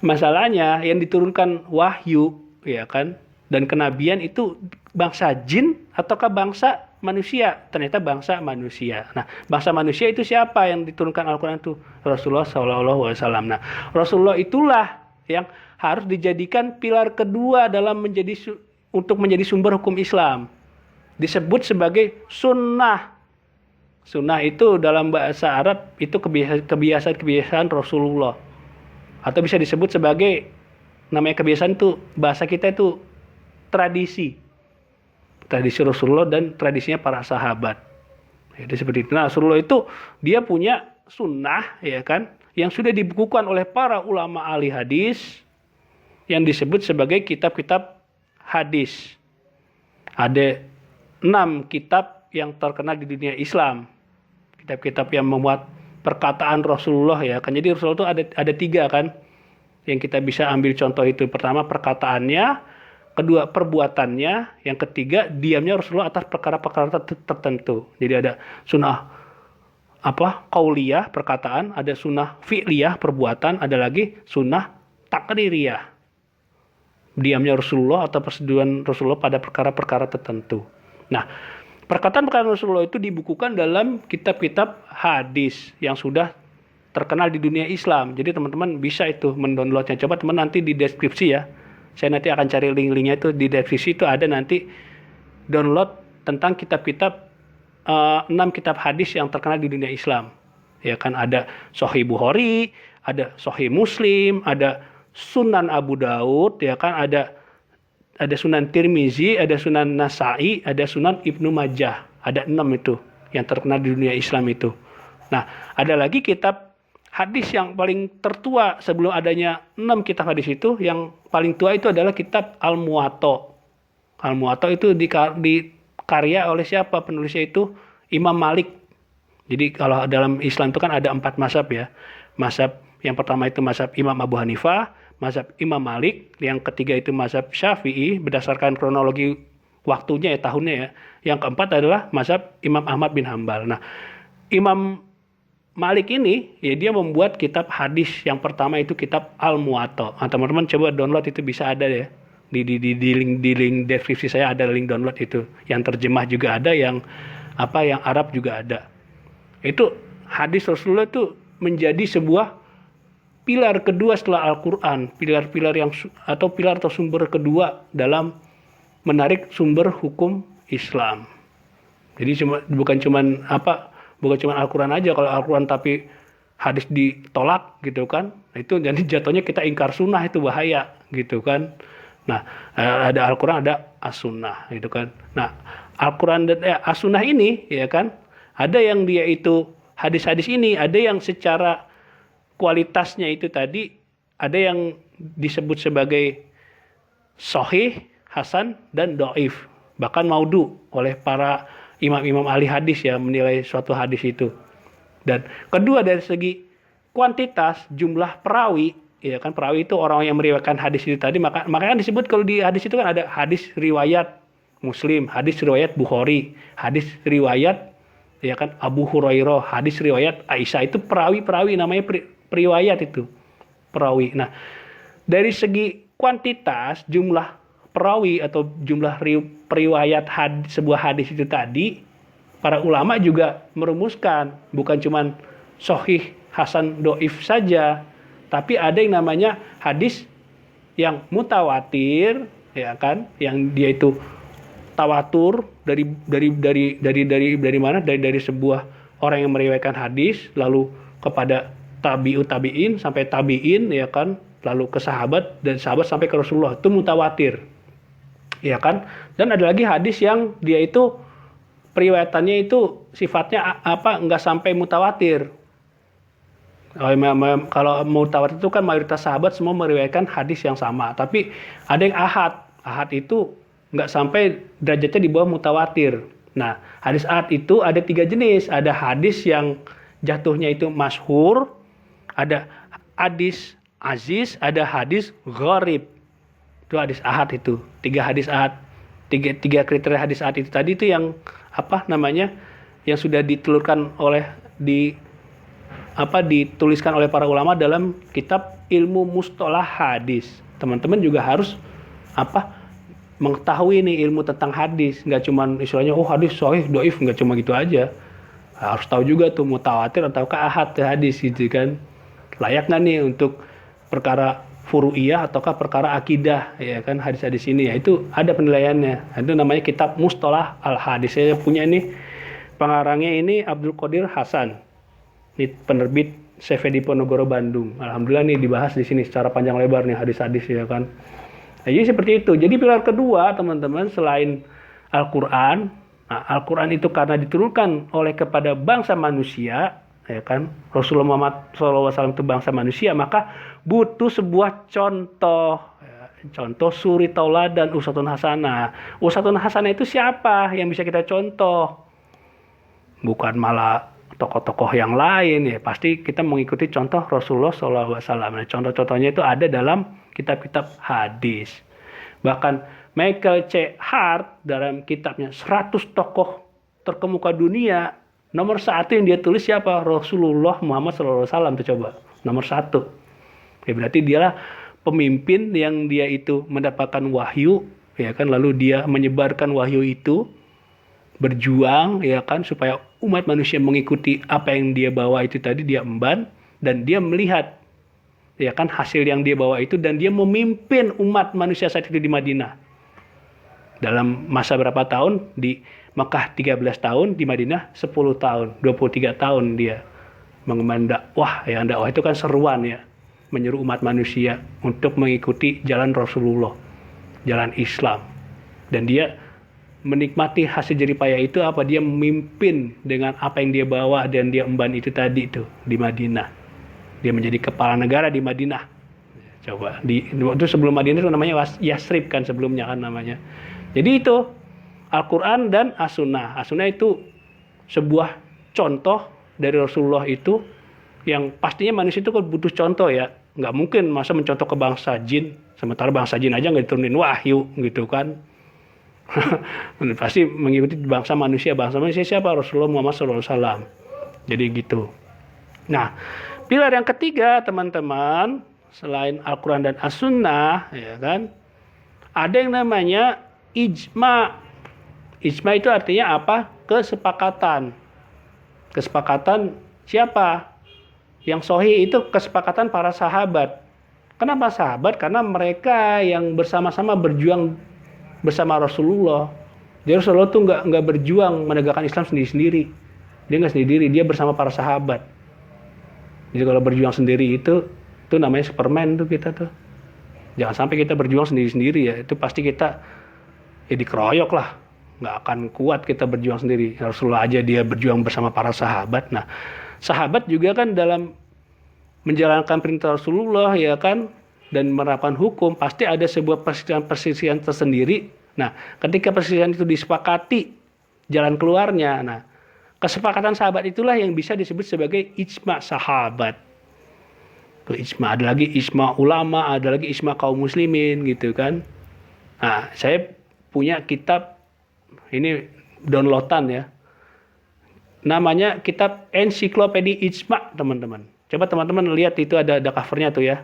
masalahnya yang diturunkan wahyu, ya kan, dan kenabian itu bangsa jin ataukah bangsa manusia? Ternyata bangsa manusia. Nah, bangsa manusia itu siapa yang diturunkan Al-Quran itu? Rasulullah SAW. Nah, Rasulullah itulah yang harus dijadikan pilar kedua dalam untuk menjadi sumber hukum Islam. Disebut sebagai sunnah. Sunnah itu dalam bahasa Arab itu kebiasaan-kebiasaan Rasulullah. Atau bisa disebut sebagai, namanya kebiasaan itu, bahasa kita itu tradisi. Tradisi Rasulullah dan tradisinya para sahabat. Jadi seperti itu. Nah, Rasulullah itu dia punya sunnah, ya kan, yang sudah dibukukan oleh para ulama ahli hadis yang disebut sebagai kitab-kitab hadis. Ada 6 kitab yang terkenal di dunia Islam. Kitab-kitab yang memuat perkataan Rasulullah, ya kan. Jadi Rasulullah itu ada 3 kan yang kita bisa ambil contoh itu. Pertama perkataannya, kedua perbuatannya, yang ketiga diamnya Rasulullah atas perkara-perkara tertentu. Jadi ada sunnah qauliyah perkataan, ada sunnah fi'liyah perbuatan, ada lagi sunnah takririyah. Diamnya Rasulullah atau persetujuan Rasulullah pada perkara-perkara tertentu. Nah, perkataan-perkataan Rasulullah itu dibukukan dalam kitab-kitab hadis yang sudah terkenal di dunia Islam. Jadi teman-teman bisa itu mendownloadnya. Coba teman nanti di deskripsi ya. Saya nanti akan cari link-linknya itu di deskripsi, itu ada nanti download tentang kitab-kitab 6 kitab hadis yang terkenal di dunia Islam. Ya kan, ada Sahih Bukhari, ada Sahih Muslim, ada Sunan Abu Daud, ya kan, ada Sunan Tirmizi, ada Sunan Nasai, ada Sunan Ibnu Majah. Ada 6 itu yang terkenal di dunia Islam itu. Nah, ada lagi kitab hadis yang paling tertua sebelum adanya 6 kitab hadis itu, yang paling tua itu adalah kitab Al-Muwatta. Al-Muwatta itu dikarya oleh siapa penulisnya itu? Imam Malik. Jadi kalau dalam Islam itu kan ada 4 mazhab ya. Mazhab yang pertama itu mazhab Imam Abu Hanifah, mazhab Imam Malik, yang ketiga itu mazhab Syafi'i berdasarkan kronologi waktunya ya, tahunnya ya. Yang keempat adalah mazhab Imam Ahmad bin Hambal. Nah, Imam Malik ini ya dia membuat kitab hadis yang pertama itu kitab Al-Muwatta. Nah, teman-teman coba download, itu bisa ada ya. Di link deskripsi saya ada link download itu. Yang terjemah juga ada, yang Arab juga ada. Itu hadis Rasulullah itu menjadi sebuah pilar kedua setelah Al-Quran, pilar atau sumber kedua dalam menarik sumber hukum Islam. Jadi bukan cuman Al-Quran aja. Kalau Al-Quran tapi hadis ditolak gitu kan, itu jadi jatuhnya kita ingkar sunnah, itu bahaya gitu kan. Nah, ada Al-Quran, ada As-Sunnah gitu kan. Nah, Al-Quran dan As-Sunnah ini ya kan, ada yang dia itu hadis-hadis ini, ada yang secara kualitasnya itu tadi, ada yang disebut sebagai sahih, hasan, dan dhaif. Bahkan maudhu oleh para imam-imam ahli hadis ya, menilai suatu hadis itu. Dan kedua, dari segi kuantitas jumlah perawi, ya kan, perawi itu orang yang meriwayatkan hadis itu tadi, makanya disebut kalau di hadis itu kan ada hadis riwayat Muslim, hadis riwayat Bukhari, hadis riwayat ya kan Abu Hurairah, hadis riwayat Aisyah. Itu perawi namanya periwayat itu, perawi. Nah, dari segi kuantitas jumlah perawi atau jumlah periwayat sebuah hadis itu tadi, para ulama juga merumuskan, bukan cuman sahih, hasan, doif saja, tapi ada yang namanya hadis yang mutawatir, ya kan, yang dia itu tawatur dari mana? Dari sebuah orang yang meriwayatkan hadis lalu kepada tabi'in sampai tabi'in, ya kan, lalu ke sahabat dan sahabat sampai ke Rasulullah, itu mutawatir, ya kan. Dan ada lagi hadis yang dia itu periwayatannya itu sifatnya nggak sampai mutawatir. Kalau mutawatir itu kan mayoritas sahabat semua meriwayatkan hadis yang sama, tapi ada yang ahad itu nggak sampai derajatnya di bawah mutawatir. Nah, hadis ahad itu ada 3 jenis. Ada hadis yang jatuhnya itu masyhur, ada hadis aziz, ada hadis gharib. Itu hadis ahad itu. 3 hadis ahad. Tiga kriteria hadis ahad itu tadi itu yang yang sudah ditelurkan oleh dituliskan oleh para ulama dalam kitab ilmu mustalah hadis. Teman-teman juga harus mengetahui nih ilmu tentang hadis, nggak cuman istilahnya hadis sahih, doif, nggak cuma gitu aja. Harus tahu juga tuh mutawatir ataukah ahad hadis gitu kan. Layak nggak nih untuk perkara furu'iyah ataukah perkara akidah, ya kan, hadis-hadis ini ya itu ada penilaiannya. Itu namanya kitab mustalah al hadis. Saya punya ini pengarangnya ini Abdul Qadir Hasan. Ini penerbit CV Diponegoro Bandung. Alhamdulillah nih dibahas di sini secara panjang lebar nih hadis-hadis, ya kan. Nah, jadi seperti itu. Jadi pilar kedua, teman-teman, selain Al-Quran, Al-Quran itu karena diturunkan oleh kepada bangsa manusia, ya kan, Rasulullah Muhammad SAW itu bangsa manusia, maka butuh sebuah contoh, contoh suri tauladan, uswatun hasanah. Uswatun hasanah itu siapa yang bisa kita contoh? Bukan malah tokoh-tokoh yang lain, ya pasti kita mengikuti contoh Rasulullah SAW. Nah, contoh-contohnya itu ada dalam kitab-kitab hadis. Bahkan Michael C. Hart dalam kitabnya 100 tokoh terkemuka dunia, nomor 1 yang dia tulis siapa? Rasulullah Muhammad SAW. Itu coba nomor 1. Ya berarti dialah pemimpin yang dia itu mendapatkan wahyu, ya kan, lalu dia menyebarkan wahyu itu, berjuang, ya kan, supaya umat manusia mengikuti apa yang dia bawa itu tadi, dia emban dan dia melihat, ya kan, hasil yang dia bawa itu, dan dia memimpin umat manusia saat itu di Madinah. Dalam masa berapa tahun? Di Mekah 13 tahun, di Madinah 10 tahun, 23 tahun dia mengemban dakwah. Ya, dakwah itu kan seruan, ya, menyeru umat manusia untuk mengikuti jalan Rasulullah, jalan Islam. Dan dia menikmati hasil jeripaya itu dia memimpin dengan apa yang dia bawa dan dia emban itu tadi itu di Madinah. Dia menjadi kepala negara di Madinah. Coba waktu sebelum Madinah itu namanya Yasrib kan sebelumnya kan namanya. Jadi itu Al-Quran dan As-Sunnah. As-Sunnah itu sebuah contoh dari Rasulullah itu yang pastinya manusia itu kan butuh contoh, ya. Nggak mungkin masa mencontoh ke bangsa jin, sementara bangsa jin aja nggak diturunin wahyu gitu kan. Pasti mengikuti bangsa manusia siapa? Rasulullah Muhammad SAW. Jadi gitu. Nah, pilar yang ketiga, teman-teman, selain Al-Quran dan As-Sunnah, ya kan, ada yang namanya ijma. Ijma itu artinya apa? Kesepakatan. Kesepakatan siapa? Yang sahih itu kesepakatan para sahabat. Kenapa sahabat? Karena mereka yang bersama-sama berjuang bersama Rasulullah. Jadi Rasulullah tuh nggak berjuang menegakkan Islam sendiri-sendiri. Dia nggak sendiri, dia bersama para sahabat. Jadi kalau berjuang sendiri itu namanya Superman tuh kita tuh. Jangan sampai kita berjuang sendiri-sendiri, ya. Itu pasti kita dikeroyok lah. Nggak akan kuat kita berjuang sendiri. Rasulullah aja dia berjuang bersama para sahabat. Nah, sahabat juga kan dalam menjalankan perintah Rasulullah, ya kan, dan menerapkan hukum, pasti ada sebuah perselisihan tersendiri. Nah, ketika perselisihan itu disepakati jalan keluarnya, nah, kesepakatan sahabat itulah yang bisa disebut sebagai ijma sahabat. Itu ijma. Ada lagi ijma ulama, ada lagi ijma kaum muslimin gitu kan. Nah, saya punya kitab ini downloadan, ya. Namanya kitab Ensiklopedia Ijma, teman-teman. Coba teman-teman lihat itu ada covernya tuh, ya.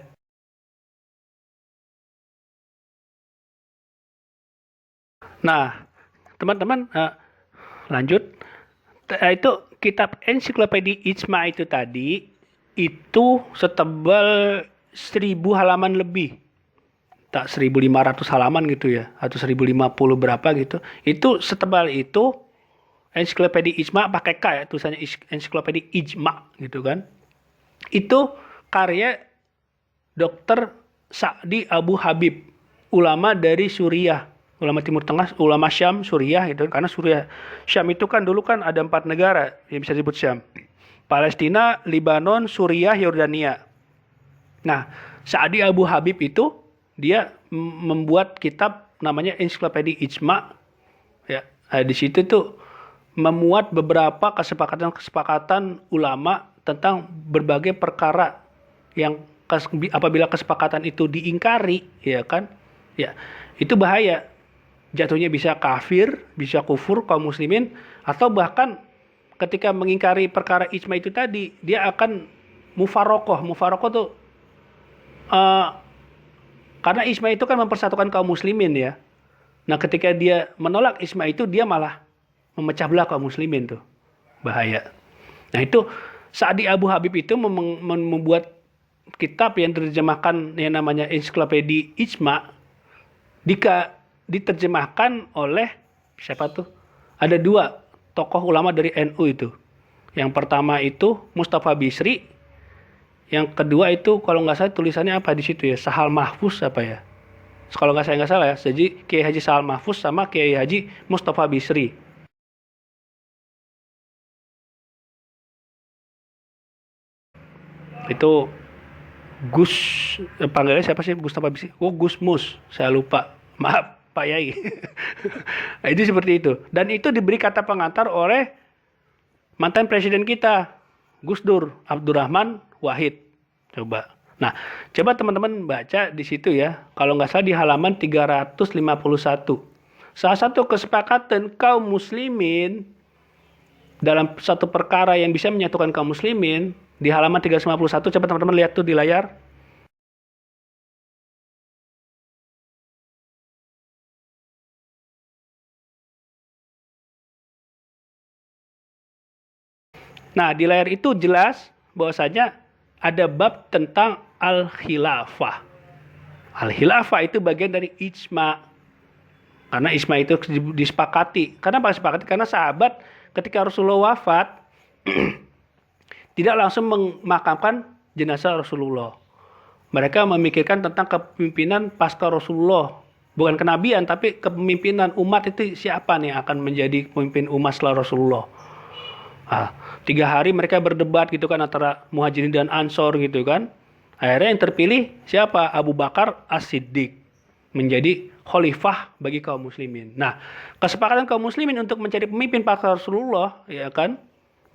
Nah, teman-teman, lanjut. Itu kitab ensiklopedia Ijma itu tadi itu setebal 1.000 halaman lebih. Tak 1.500 halaman gitu ya, atau 1.050 berapa gitu. Itu setebal itu ensiklopedia Ijma pakai K ya, tulisannya ensiklopedia Ijma gitu kan. Itu karya Dr. Sa'di Abu Habib, ulama dari Suriah, ulama Timur Tengah, ulama Syam, Suriah gitu. Karena Suriah, Syam itu kan dulu kan ada 4 negara yang bisa disebut Syam. Palestina, Libanon, Suriah, Yordania. Nah, Sa'di Abu Habib itu dia membuat kitab namanya Ensiklopedia Ijma. Ya, di situ tuh memuat beberapa kesepakatan-kesepakatan ulama tentang berbagai perkara yang apabila kesepakatan itu diingkari, ya kan, ya itu bahaya, jatuhnya bisa kafir, bisa kufur kaum muslimin, atau bahkan ketika mengingkari perkara ijma itu tadi, dia akan mufarokoh. Mufarokoh tuh karena ijma itu kan mempersatukan kaum muslimin ya. Nah ketika dia menolak ijma itu, dia malah memecah belah kaum muslimin tuh, bahaya. Nah itu Sa'di Abu Habib itu membuat kitab yang diterjemahkan yang namanya Ensiklopedia Ijma, diterjemahkan oleh siapa tuh? Ada 2 tokoh ulama dari NU itu. Yang pertama itu Mustafa Bisri, yang kedua itu kalau nggak salah tulisannya apa di situ ya, Sahal Mahfuz apa ya? Kalau nggak salah ya, jadi Kiai Haji Sahal Mahfuz sama Kiai Haji Mustafa Bisri. Itu Gus, panggilnya siapa sih Mustafa Bisri? Oh Gus Mus, saya lupa. Maaf Pak Yai. Nah, itu seperti itu. Dan itu diberi kata pengantar oleh mantan presiden kita, Gus Dur Abdurrahman Wahid. Coba. Nah, coba teman-teman baca di situ ya. Kalau nggak salah di halaman 351. Salah satu kesepakatan kaum muslimin dalam satu perkara yang bisa menyatukan kaum muslimin di halaman 351. Coba teman-teman lihat tuh di layar. Nah, di layar itu jelas bahwasanya ada bab tentang al-khilafah. Al-khilafah itu bagian dari ijma. Karena ijma itu disepakati. Kenapa disepakati? Karena sahabat ketika Rasulullah wafat tidak langsung memakamkan jenazah Rasulullah. Mereka memikirkan tentang kepemimpinan pasca Rasulullah. Bukan kenabian, tapi kepemimpinan umat itu siapa nih akan menjadi pemimpin umat setelah Rasulullah. 3 hari mereka berdebat gitu kan antara Muhajirin dan Ansor gitu kan. Akhirnya yang terpilih siapa? Abu Bakar As-Siddiq menjadi khalifah bagi kaum muslimin. Nah, kesepakatan kaum muslimin untuk mencari pemimpin pasca Rasulullah, ya kan,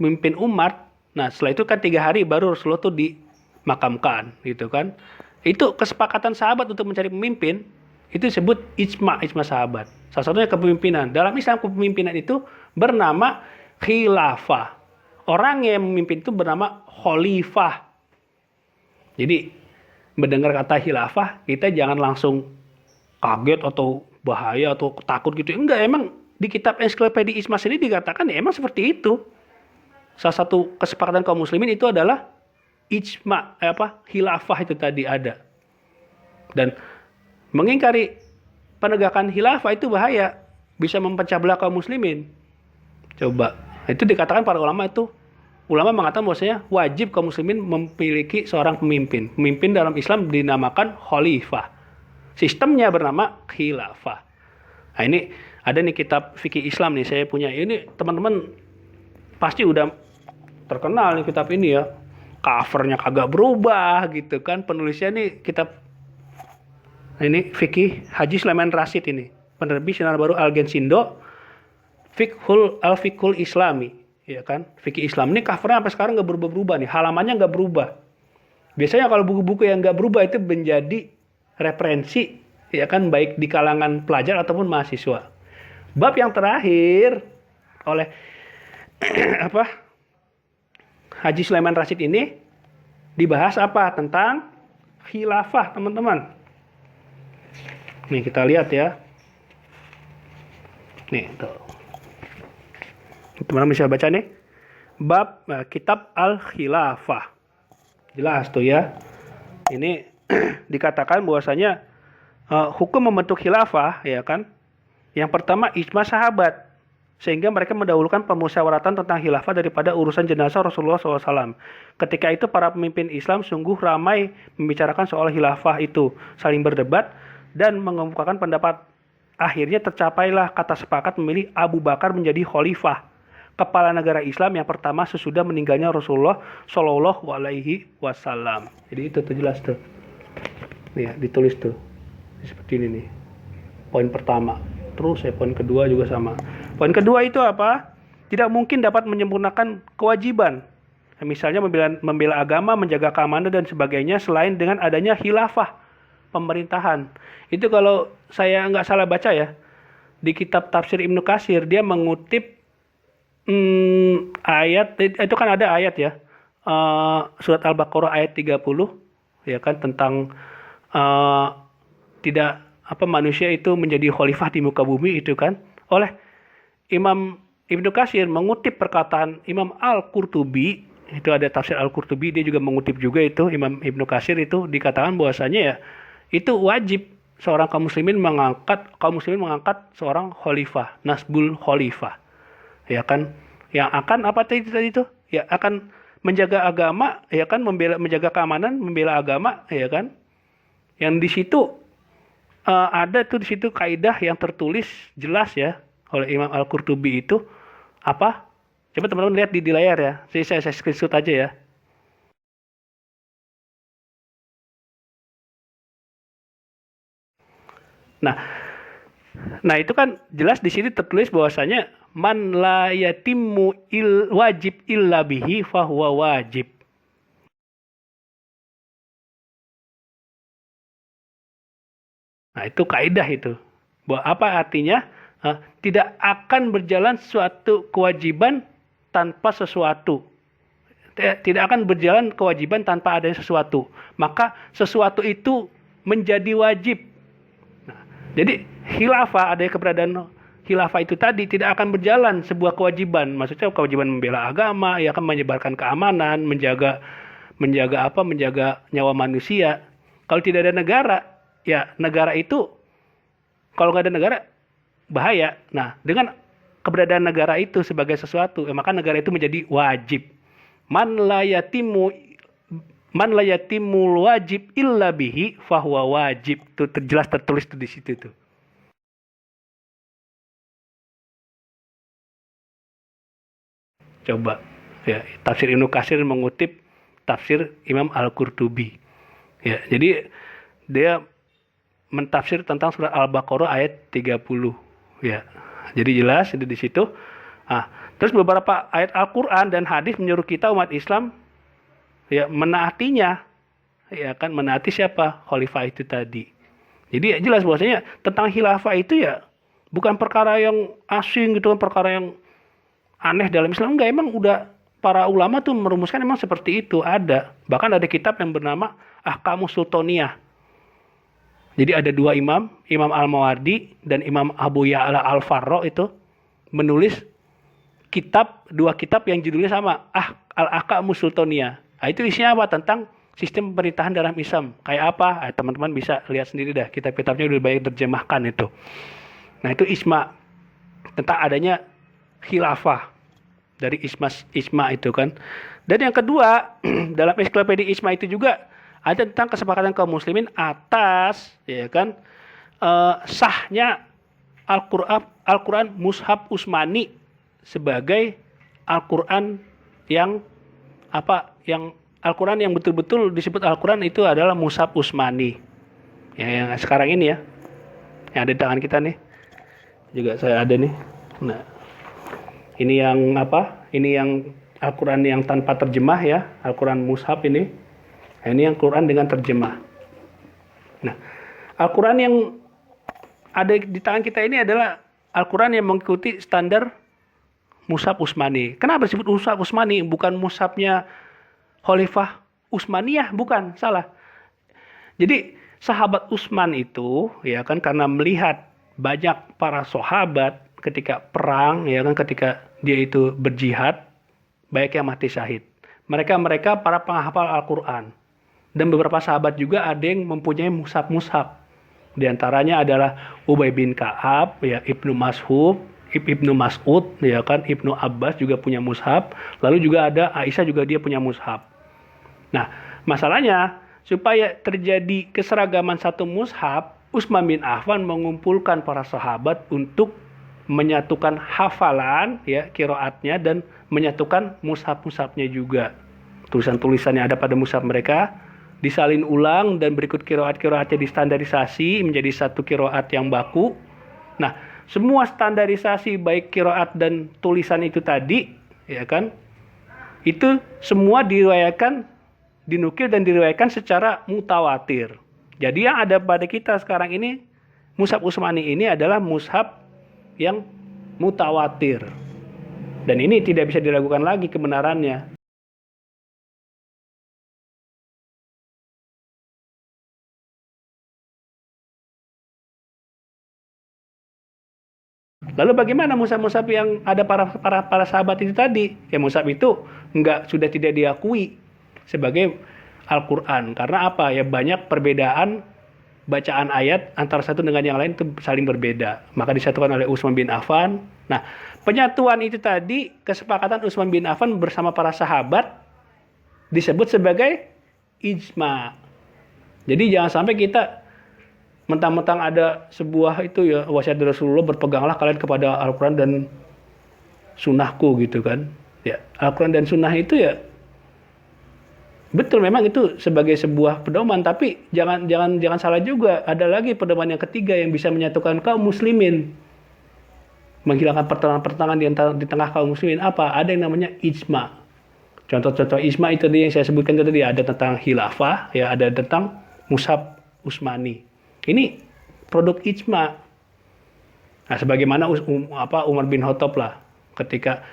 pemimpin umat. Nah, setelah itu kan 3 hari baru Rasulullah tuh dimakamkan gitu kan. Itu kesepakatan sahabat untuk mencari pemimpin, itu disebut ijma sahabat. Salah satunya kepemimpinan. Dalam Islam kepemimpinan itu bernama khilafah. Orang yang memimpin itu bernama khalifah. Jadi mendengar kata khilafah, kita jangan langsung kaget atau bahaya atau takut gitu. Enggak, emang di kitab Ensiklopedia Ijma ini dikatakan ya emang seperti itu. Salah satu kesepakatan kaum muslimin itu adalah ijma, khilafah itu tadi ada. Dan mengingkari penegakan khilafah itu bahaya, bisa mempecah belah kaum muslimin. Coba, itu dikatakan para ulama itu. Ulama mengatakan bahwasanya wajib kaum muslimin memiliki seorang pemimpin. Pemimpin dalam Islam dinamakan khalifah. Sistemnya bernama khilafah. Nah ini ada nih kitab fikih Islam nih, saya punya. Ini teman-teman pasti udah terkenal nih kitab ini ya. Covernya kagak berubah gitu kan. Penulisnya nih kitab, ini fikih Haji Sulaiman Rasyid ini. Penerbit Sinar Baru Al-Gensindo. Fiqhul Islami, ya kan? Fikih Islam ini covernya sampai sekarang nggak berubah-berubah nih, halamannya nggak berubah. Biasanya kalau buku-buku yang nggak berubah itu menjadi referensi, ya kan, baik di kalangan pelajar ataupun mahasiswa. Bab yang terakhir oleh Haji Sulaiman Rasyid ini dibahas apa? Tentang khilafah, teman-teman. Nih kita lihat ya. Nih, tuh. Teman-teman bisa baca nih. Bab Kitab Al-Khilafah. Jelas tuh ya. Ini dikatakan bahwasanya hukum membentuk khilafah, ya kan? Yang pertama ijma sahabat. Sehingga mereka mendahulukan pemusyawaratan tentang khilafah daripada urusan jenazah Rasulullah SAW. Ketika itu para pemimpin Islam sungguh ramai membicarakan soal khilafah itu, saling berdebat dan mengemukakan pendapat. Akhirnya tercapailah kata sepakat memilih Abu Bakar menjadi khalifah, kepala negara Islam yang pertama sesudah meninggalnya Rasulullah Shallallahu Alaihi Wasallam. Jadi itu tuh jelas tuh. Nih ya, ditulis tuh seperti ini nih. Poin pertama. Terus poin kedua juga sama. Poin kedua itu apa? Tidak mungkin dapat menyempurnakan kewajiban. Misalnya membela agama, menjaga keamanan dan sebagainya selain dengan adanya khilafah, pemerintahan. Itu kalau saya nggak salah baca ya, di kitab tafsir Ibnu Katsir dia mengutip ayat, itu kan ada ayat ya, surat Al-Baqarah ayat 30 ya kan, tentang tidak manusia itu menjadi khalifah di muka bumi itu kan. Oleh Imam Ibnu Katsir mengutip perkataan Imam Al-Qurtubi, itu ada tafsir Al-Qurtubi, dia juga mengutip juga itu Imam Ibnu Katsir, itu dikatakan bahwasanya ya itu wajib seorang kaum muslimin mengangkat seorang khalifah, nasbul khalifah. Ya kan, yang akan apa tadi itu? Ya akan menjaga agama, ya kan, menjaga keamanan, membela agama, ya kan. Yang di situ ada tuh di situ kaidah yang tertulis jelas ya oleh Imam Al-Qurtubi itu apa? Coba teman-teman lihat di layar ya. Saya screenshot aja ya. Nah itu kan jelas di sini tertulis bahwasanya man la yatimmu wajib illa bihi fahuwa wajib. Nah itu kaidah itu. Bahwa apa artinya? Tidak akan berjalan suatu kewajiban tanpa sesuatu. Tidak akan berjalan kewajiban tanpa adanya sesuatu. Maka sesuatu itu menjadi wajib. Nah, jadi khilafah, ada keberadaan khilafah itu tadi tidak akan berjalan sebuah kewajiban. Maksudnya kewajiban membela agama, ya akan menyebarkan keamanan, menjaga nyawa manusia. Kalau tidak ada negara, ya negara itu kalau nggak ada negara bahaya. Nah, dengan keberadaan negara itu sebagai sesuatu, maka negara itu menjadi wajib. Man la yatimul wajib illa bihi fahuwa wajib. Itu jelas tertulis tuh di situ tuh. Coba ya, tafsir Ibnu Katsir mengutip tafsir Imam Al-Qurtubi. Ya, jadi dia mentafsir tentang surat Al-Baqarah ayat 30. Ya. Jadi jelas itu di situ. Terus beberapa ayat Al-Qur'an dan hadis menyuruh kita umat Islam ya menaatinya. Ya kan, menaati siapa? Khalifah itu tadi. Jadi jelas bahwasanya tentang khilafah itu ya bukan perkara yang asing gitu, perkara yang aneh dalam Islam. Enggak, emang udah para ulama tuh merumuskan emang seperti itu, ada. Bahkan ada kitab yang bernama Ahkamus Sultaniyah. Jadi ada dua imam, Imam Al-Mawardi dan Imam Abu Ya'la Al-Farra itu menulis dua kitab yang judulnya sama, Al-Ahkamus Sultaniyah. Itu isinya apa? Tentang sistem pemerintahan dalam Islam. Kayak apa? Teman-teman bisa lihat sendiri dah, kitab-kitabnya udah banyak terjemahkan itu. Nah, itu ijma tentang adanya khilafah dari ijma itu kan. Dan yang kedua, dalam ensiklopedia ijma itu juga ada tentang kesepakatan kaum muslimin atas ya kan sahnya Al-Qur'an Mushaf Utsmani sebagai Al-Qur'an yang Al-Qur'an yang betul-betul disebut Al-Qur'an itu adalah Mushaf Utsmani. Ya, yang sekarang ini ya. Yang ada di tangan kita nih. Juga saya ada nih. Nah, ini yang Ini yang Al-Qur'an yang tanpa terjemah ya, Al-Qur'an Mushaf ini. Nah, ini yang Quran dengan terjemah. Nah, Al-Quran yang ada di tangan kita ini adalah Al-Quran yang mengikuti standar Mushaf Utsmani. Kenapa disebut Mushaf Utsmani? Bukan mushafnya Khalifah Utsmaniyah, bukan, salah. Jadi sahabat Utsman itu ya kan, karena melihat banyak para sahabat ketika perang, ya kan, ketika dia itu berjihad, baik yang mati syahid. Mereka para penghafal Al-Quran. Dan beberapa sahabat juga ada yang mempunyai mushaf-mushaf. Di antaranya adalah Ubay bin Ka'ab, ya, Ibnu Mas'ud, ya kan, Ibnu Abbas juga punya mushaf. Lalu juga ada Aisyah juga dia punya mushaf. Nah, masalahnya supaya terjadi keseragaman satu mushaf, Utsman bin Affan mengumpulkan para sahabat untuk menyatukan hafalan, ya, qiraatnya, dan menyatukan mushaf-mushafnya juga. Tulisan-tulisan yang ada pada mushaf mereka disalin ulang dan berikut qiraat-qiraatnya distandarisasi menjadi satu qiraat yang baku. Nah, semua standarisasi baik qiraat dan tulisan itu tadi, ya kan, itu semua dinukil dan diriwayatkan secara mutawatir. Jadi yang ada pada kita sekarang ini, mushaf Utsmani ini adalah mushaf yang mutawatir. Dan ini tidak bisa diragukan lagi kebenarannya. Lalu bagaimana mushaf-mushaf yang ada para sahabat itu tadi? Ya, mushaf itu sudah tidak diakui sebagai Al-Quran. Karena apa? Ya, banyak perbedaan bacaan ayat antara satu dengan yang lain itu saling berbeda. Maka disatukan oleh Utsman bin Affan. Nah, penyatuan itu tadi, kesepakatan Utsman bin Affan bersama para sahabat disebut sebagai ijma. Jadi jangan sampai kita mentang-mentang ada sebuah itu, ya, wasiat Rasulullah, berpeganglah kalian kepada Al-Quran dan sunnahku, gitu kan. Ya, Al-Quran dan sunnah itu, ya, betul, memang itu sebagai sebuah pedoman, tapi jangan salah juga. Ada lagi pedoman yang ketiga yang bisa menyatukan kaum muslimin, menghilangkan pertentangan di tengah kaum muslimin. Apa? Ada yang namanya ijma. Contoh-contoh ijma itu tadi yang saya sebutkan tadi, ada tentang khilafah, ya, ada tentang mushaf Utsmani. Ini produk ijma. Nah, sebagaimana Umar bin Khattab lah, ketika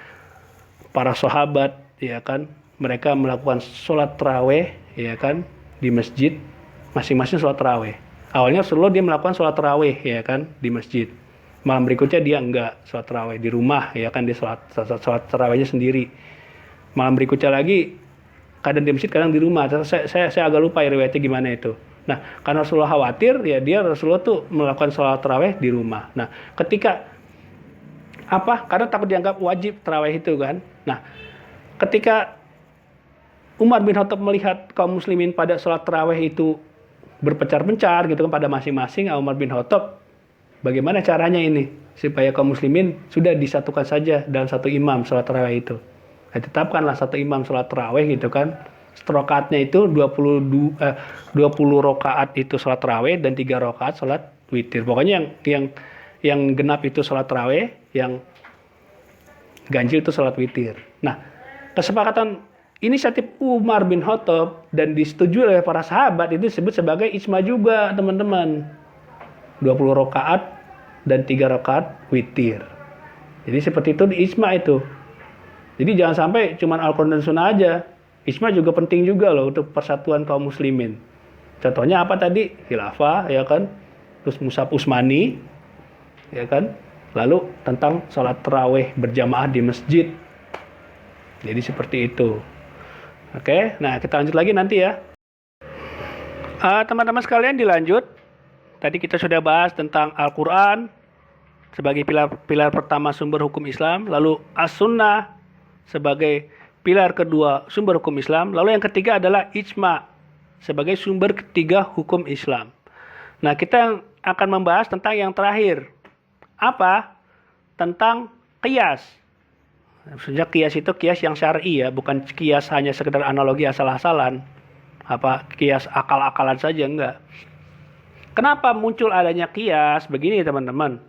para sahabat, ya kan, mereka melakukan sholat tarawih, ya kan, di masjid, masing-masing sholat tarawih. Awalnya Rasulullah dia melakukan sholat tarawih, ya kan, di masjid. Malam berikutnya dia enggak sholat tarawih di rumah, ya kan, dia sholat tarawihnya sendiri. Malam berikutnya lagi kadang di masjid, kadang di rumah. Saya agak lupa ya riwayatnya gimana itu. Nah, karena Rasulullah khawatir, ya, Rasulullah tuh melakukan sholat tarawih di rumah. Nah, ketika karena takut dianggap wajib tarawih itu kan. Nah, ketika Umar bin Khattab melihat kaum muslimin pada sholat tarawih itu berpencar-pencar, gitu kan, pada masing-masing, Umar bin Khattab, bagaimana caranya ini supaya kaum muslimin sudah disatukan saja dalam satu imam sholat tarawih itu. Ditetapkanlah satu imam sholat tarawih, gitu kan. Rakaatnya itu 20 rakaat itu sholat tarawih dan 3 rakaat sholat witir. Pokoknya yang genap itu sholat tarawih, yang ganjil itu sholat witir. Nah, kesepakatan inisiatif Umar bin Khattab dan disetujui oleh para sahabat itu disebut sebagai ijma juga, teman-teman. 20 rakaat dan 3 rakaat witir. Jadi seperti itu di ijma itu. Jadi jangan sampai cuma Al-Quran dan Sunnah aja. Ijma juga penting juga loh untuk persatuan kaum muslimin. Contohnya apa tadi? Khilafah, ya kan? Terus mushaf Utsmani, ya kan? Lalu tentang sholat tarawih berjamaah di masjid. Jadi seperti itu. Oke, nah kita lanjut lagi nanti ya. Teman-teman sekalian, dilanjut. Tadi kita sudah bahas tentang Al-Quran sebagai pilar pertama sumber hukum Islam. Lalu As-Sunnah sebagai pilar kedua sumber hukum Islam. Lalu yang ketiga adalah ijma sebagai sumber ketiga hukum Islam. Nah, kita akan membahas tentang yang terakhir. Apa? Tentang qiyas. Maksudnya qiyas itu qiyas yang syar'i, ya, bukan qiyas hanya sekedar analogi asal-asalan. Qiyas akal-akalan saja, enggak. Kenapa muncul adanya qiyas? Begini, teman-teman.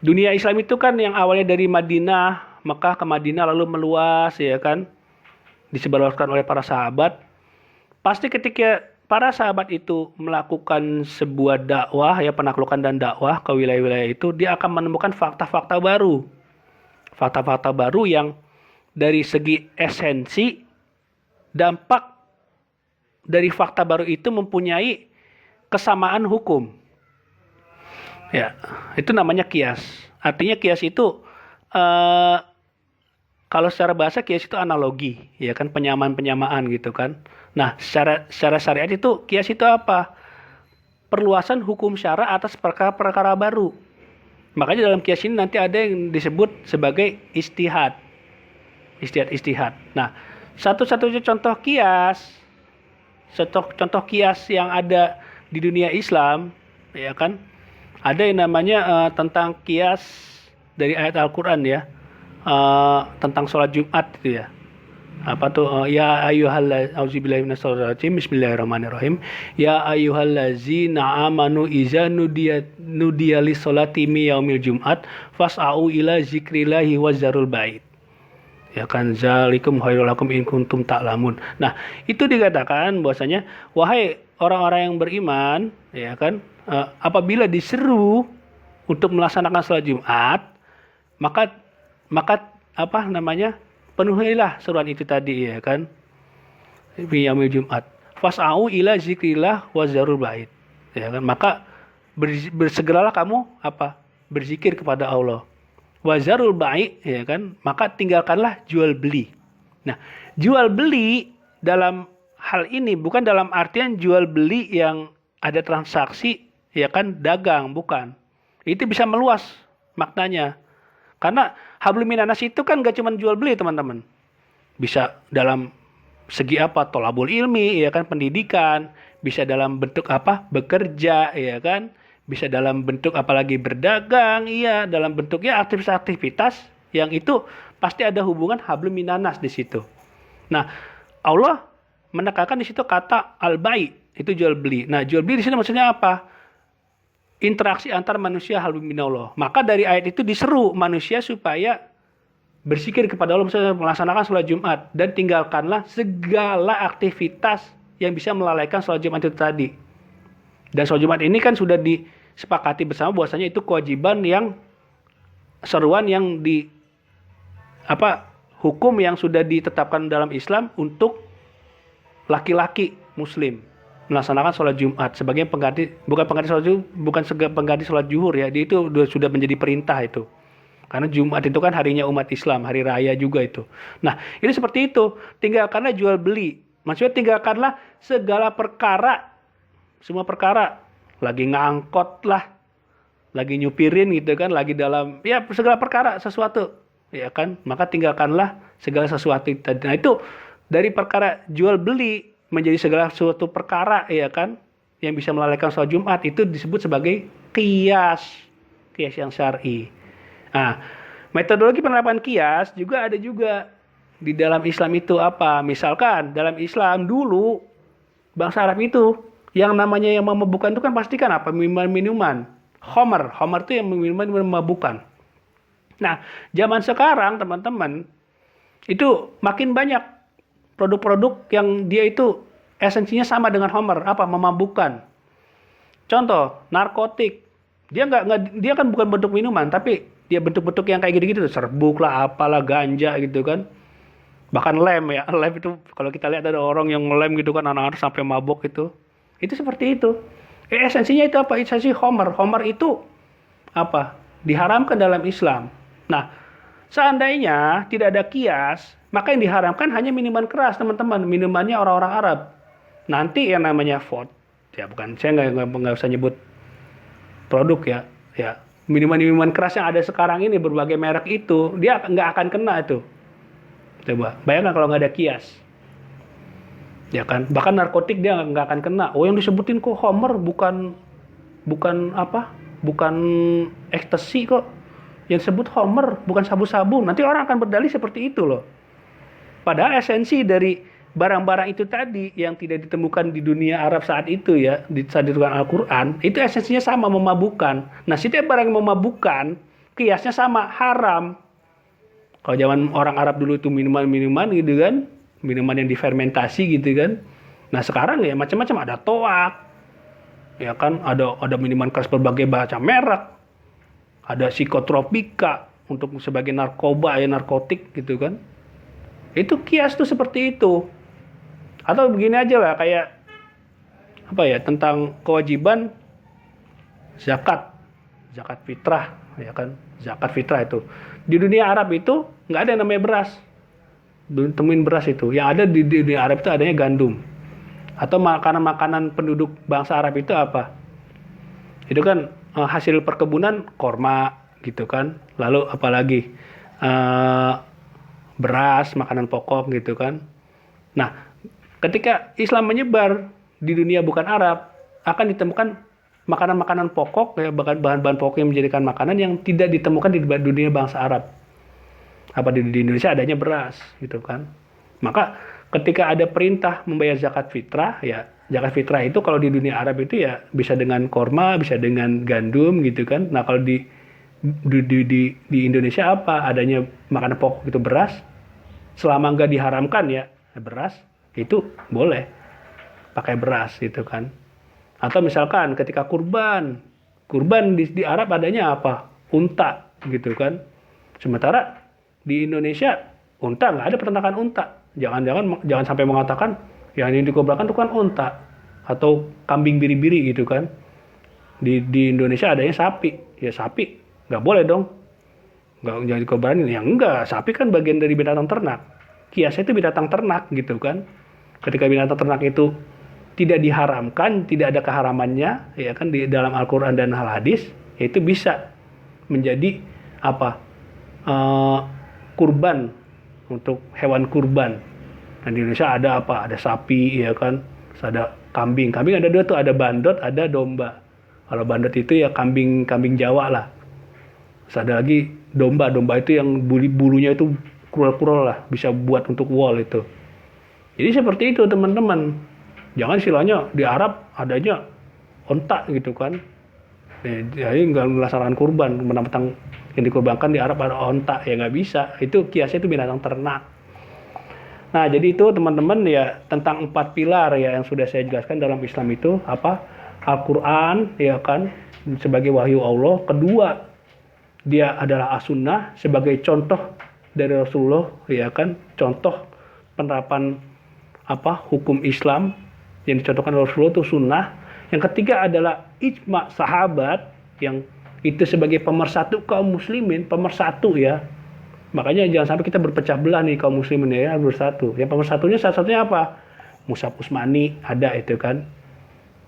Dunia Islam itu kan yang awalnya dari Madinah, Mekah ke Madinah, lalu meluas, ya kan, disebarluaskan oleh para sahabat. Pasti ketika para sahabat itu melakukan sebuah dakwah, ya, penaklukan dan dakwah ke wilayah-wilayah itu, dia akan menemukan fakta-fakta baru. Fakta-fakta baru yang dari segi esensi, dampak dari fakta baru itu mempunyai kesamaan hukum. Ya, itu namanya qiyas. Artinya kias itu eh, kalau secara bahasa kias itu analogi, ya kan, penyamaan-penyamaan gitu kan. Nah, secara syariat itu kias itu apa? Perluasan hukum syara atas perkara-perkara baru. Makanya dalam kias ini nanti ada yang disebut sebagai istihad. Istihad. Nah, satu-satunya contoh kias yang ada di dunia Islam, ya kan? Ada yang namanya tentang kias dari ayat Al-Qur'an ya. Tentang sholat Jumat itu ya. Apa tuh ya ayyuhallazina auzubillahi minasyaitonir bismillahirrahmanirrahim ya ayyuhallazina amanu iza nudiya lis-sholati mi yaumil jumat fas'au ila zikrillahi wazarul bait. Ya kan, zalikum khairul lakum in kuntum ta'lamun. Nah, itu dikatakan bahwasanya wahai orang-orang yang beriman, ya kan, apabila diseru untuk melaksanakan sholat Jumat, maka apa namanya, penuhilah seruan itu tadi, ya kan, fi yaumil Jumat fas'au ila zikrillah wazarul bait, ya kan, maka bersegeralah kamu apa, berzikir kepada Allah, wazarul bait, ya kan, maka tinggalkanlah jual beli. Nah, jual beli dalam hal ini bukan dalam artian jual beli yang ada transaksi, ya kan, dagang, bukan. Itu bisa meluas maknanya. Karena hablum minanas itu kan gak cuma jual beli, teman-teman. Bisa dalam segi apa? Tolabul ilmi, ya kan, pendidikan. Bisa dalam bentuk apa? Bekerja, ya kan. Bisa dalam bentuk apalagi berdagang, iya. Dalam bentuknya aktivitas-aktivitas yang itu pasti ada hubungan hablum minanas di situ. Nah, Allah menekankan di situ kata al-bai, itu jual beli. Nah, jual beli di sini maksudnya apa? Interaksi antar manusia hablum minallah. Maka dari ayat itu diseru manusia supaya berzikir kepada Allah, misalnya melaksanakan sholat Jumat, dan tinggalkanlah segala aktivitas yang bisa melalaikan sholat Jumat itu tadi. Dan sholat Jumat ini kan sudah disepakati bersama bahwasanya itu kewajiban yang seruan yang hukum yang sudah ditetapkan dalam Islam untuk laki-laki muslim melaksanakan sholat Jumat sebagai pengganti, bukan pengganti sholat zuhur ya, dia itu sudah menjadi perintah itu. Karena Jumat itu kan harinya umat Islam, hari raya juga itu. Nah, ini seperti itu, tinggalkanlah jual beli. Maksudnya tinggalkanlah segala perkara, semua perkara, lagi ngangkot lah, lagi nyupirin gitu kan, lagi dalam, ya segala perkara, sesuatu, ya kan, maka tinggalkanlah segala sesuatu. Nah, itu dari perkara jual beli menjadi segala suatu perkara, ya kan, yang bisa melalaikan sholat Jumat, itu disebut sebagai kias yang syar'i. Nah, metodologi penerapan kias juga ada juga di dalam Islam itu apa? Misalkan dalam Islam dulu bangsa Arab itu yang namanya yang memabukkan itu kan pastikan apa? Minuman. Homer itu yang minuman memabukkan. Nah, zaman sekarang teman-teman itu makin banyak produk-produk yang dia itu esensinya sama dengan homer, apa? Memabukkan. Contoh, narkotik. Dia kan bukan bentuk minuman, tapi dia bentuk-bentuk yang kayak gitu-gitu, serbuk lah, apalah, ganja gitu kan. Bahkan lem ya, lem itu kalau kita lihat ada orang yang ngelem gitu kan, anak-anak sampai mabok itu. Itu seperti itu. Esensinya itu apa? Esensi homer. Homer itu apa? Diharamkan dalam Islam. Nah, seandainya tidak ada kias, maka yang diharamkan hanya minuman keras, teman-teman. Minumannya orang-orang Arab. Nanti yang namanya vodka, ya bukan, saya nggak usah nyebut produk ya. Ya, minuman-minuman keras yang ada sekarang ini berbagai merek itu, dia nggak akan kena itu. Coba bayangkan kalau nggak ada kias, ya kan. Bahkan narkotik dia nggak akan kena. Oh, yang disebutin kok homer, bukan ekstasi kok. Yang disebut homer bukan sabu-sabu. Nanti orang akan berdalih seperti itu loh. Padahal esensi dari barang-barang itu tadi yang tidak ditemukan di dunia Arab saat itu ya, saat ditemukan Al-Quran, itu esensinya sama, memabukkan. Nah, setiap barang yang memabukkan, kiasnya sama, haram. Kalau zaman orang Arab dulu itu minuman-minuman gitu kan, minuman yang difermentasi gitu kan. Nah, sekarang ya macam-macam, ada toak, ya kan, ada minuman keras berbagai macam merek, ada psikotropika untuk sebagai narkoba ya, narkotik gitu kan. Itu kias tuh seperti itu. Atau begini aja lah, kayak apa ya, tentang kewajiban zakat. zakat fitrah, ya kan? Zakat fitrah itu. Di dunia Arab itu nggak ada yang namanya beras. Belum temuin beras itu. Yang ada di dunia Arab itu adanya gandum. Atau makanan-makanan penduduk bangsa Arab itu apa? Itu kan hasil perkebunan korma gitu kan. Lalu apalagi beras, makanan pokok gitu kan. Nah, ketika Islam menyebar di dunia bukan Arab, akan ditemukan makanan-makanan pokok, ya, bahan-bahan pokok yang menjadikan makanan yang tidak ditemukan di dunia bangsa Arab. Apa di Indonesia adanya beras gitu kan. Maka ketika ada perintah membayar zakat fitrah, ya zakat fitrah itu kalau di dunia Arab itu ya bisa dengan korma, bisa dengan gandum gitu kan. Nah, kalau di Indonesia apa adanya makanan pokok itu beras, selama nggak diharamkan ya beras itu boleh pakai beras gitu kan. Atau misalkan ketika kurban di Arab adanya apa? Unta gitu kan. Sementara di Indonesia unta nggak ada peternakan unta. Jangan sampai mengatakan yang ini dikurbankan itu kan unta atau kambing biri-biri gitu kan. Di Indonesia adanya sapi. Ya sapi nggak boleh dong. Nggak jangan dikorbanin. Ya enggak, sapi kan bagian dari binatang ternak. Kiasnya itu binatang ternak gitu kan. Ketika binatang ternak itu tidak diharamkan, tidak ada keharamannya, ya kan di dalam Al-Quran dan Al-Hadis, itu bisa menjadi apa? Kurban untuk hewan kurban. Dan di Indonesia ada apa? Ada sapi, ya kan? Terus ada kambing. Kambing ada dua tuh, ada bandot, ada domba. Kalau bandot itu ya kambing Jawa lah. Terus ada lagi domba. Domba itu yang bulunya itu kurul-kurul lah, bisa buat untuk wool itu. Jadi seperti itu teman-teman. Jangan istilahnya di Arab adanya onta gitu kan. Jadi nggak melaksanakan kurban, menantang yang dikurbankan di Arab ada onta, ya nggak bisa. Itu kiasnya itu binatang ternak. Nah, jadi itu teman-teman ya tentang 4 pilar ya yang sudah saya jelaskan dalam Islam itu apa? Al-Qur'an ya kan sebagai wahyu Allah. Kedua, dia adalah as-sunnah sebagai contoh dari Rasulullah ya kan, contoh penerapan apa? Hukum Islam yang dicontohkan oleh Rasulullah itu sunnah. Yang ketiga adalah ijma sahabat yang itu sebagai pemersatu kaum muslimin, pemersatu ya. Makanya jangan sampai kita berpecah belah nih kaum muslimin ya, bersatu. Yang pemersatunya satu-satunya apa? Mushaf Utsmani ada itu kan.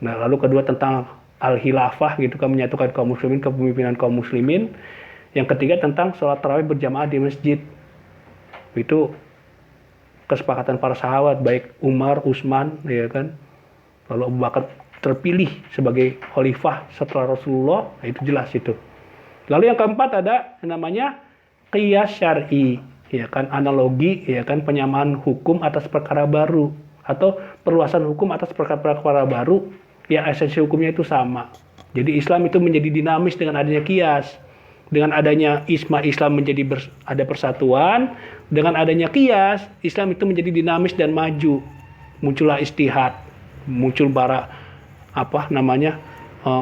Nah, lalu kedua tentang al-khilafah gitu kan, menyatukan kaum muslimin, kepemimpinan kaum muslimin. Yang ketiga tentang sholat tarawih berjamaah di masjid. Itu kesepakatan para sahabat baik Umar, Utsman ya kan. Lalu Abu Bakar terpilih sebagai khalifah setelah Rasulullah, nah itu jelas itu. Lalu yang keempat ada yang namanya qiyas syar'i, ya kan, analogi, ya kan, penyamaan hukum atas perkara baru atau perluasan hukum atas perkara-perkara baru yang esensi hukumnya itu sama. Jadi Islam itu menjadi dinamis dengan adanya qiyas. Dengan adanya ijma Islam menjadi ada persatuan, dengan adanya qiyas Islam itu menjadi dinamis dan maju. Muncullah ijtihad, muncul bara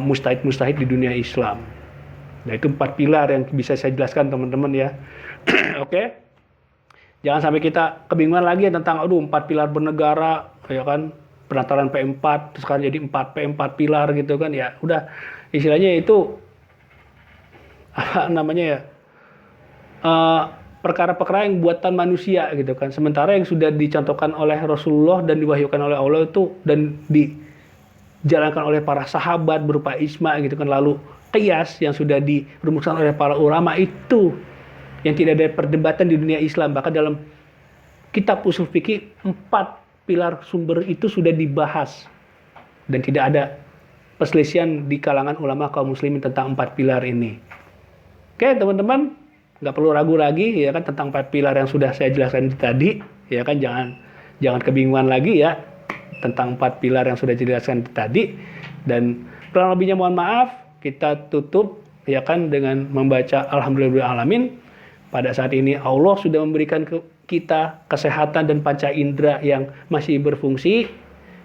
mustahid di dunia Islam. Nah, itu 4 pilar yang bisa saya jelaskan teman-teman ya. Oke. Jangan sampai kita kebingungan lagi tentang 4 pilar bernegara ya kan, penataran P4 terus sekarang jadi 4P4 pilar gitu kan ya. Udah istilahnya itu perkara-perkara yang buatan manusia gitu kan. Sementara yang sudah dicontohkan oleh Rasulullah dan diwahyukan oleh Allah itu dan dijalankan oleh para sahabat berupa ijma gitu kan, lalu qiyas yang sudah dirumuskan oleh para ulama itu yang tidak ada perdebatan di dunia Islam. Bahkan dalam kitab usul fikih 4 pilar sumber itu sudah dibahas dan tidak ada perselisihan di kalangan ulama kaum muslimin tentang 4 pilar ini. Oke teman-teman, nggak perlu ragu lagi ya kan tentang 4 pilar yang sudah saya jelaskan tadi ya kan. Jangan kebingungan lagi ya tentang 4 pilar yang sudah dijelaskan tadi. Dan kurang lebihnya mohon maaf, kita tutup ya kan dengan membaca alhamdulillahirabbil alamin. Pada saat ini Allah sudah memberikan kita kesehatan dan panca indera yang masih berfungsi.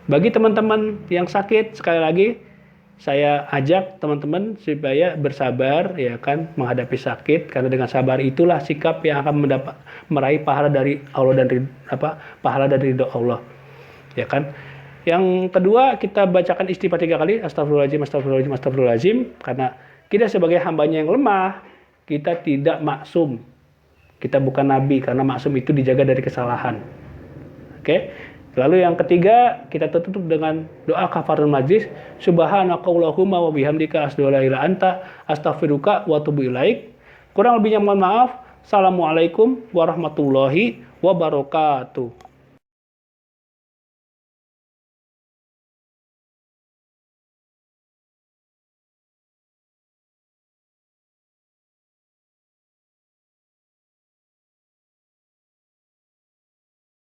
Bagi teman-teman yang sakit, sekali lagi saya ajak teman-teman supaya bersabar ya kan menghadapi sakit, karena dengan sabar itulah sikap yang akan meraih pahala dari Allah dan pahala dari ridho Allah. Ya kan? Yang kedua, kita bacakan istighfar 3 kali, astagfirullahaladzim, astagfirullahaladzim, astagfirullahaladzim, karena kita sebagai hambanya yang lemah, kita tidak maksum. Kita bukan nabi, karena maksum itu dijaga dari kesalahan. Oke. Lalu yang ketiga, kita tutup dengan doa kafaratul majlis. Subhanakallahumma wa bihamdika asyhadu an la ilaha illa anta astaghfiruka wa atubu ilaik. Kurang lebihnya mohon maaf. Assalamualaikum warahmatullahi wabarakatuh.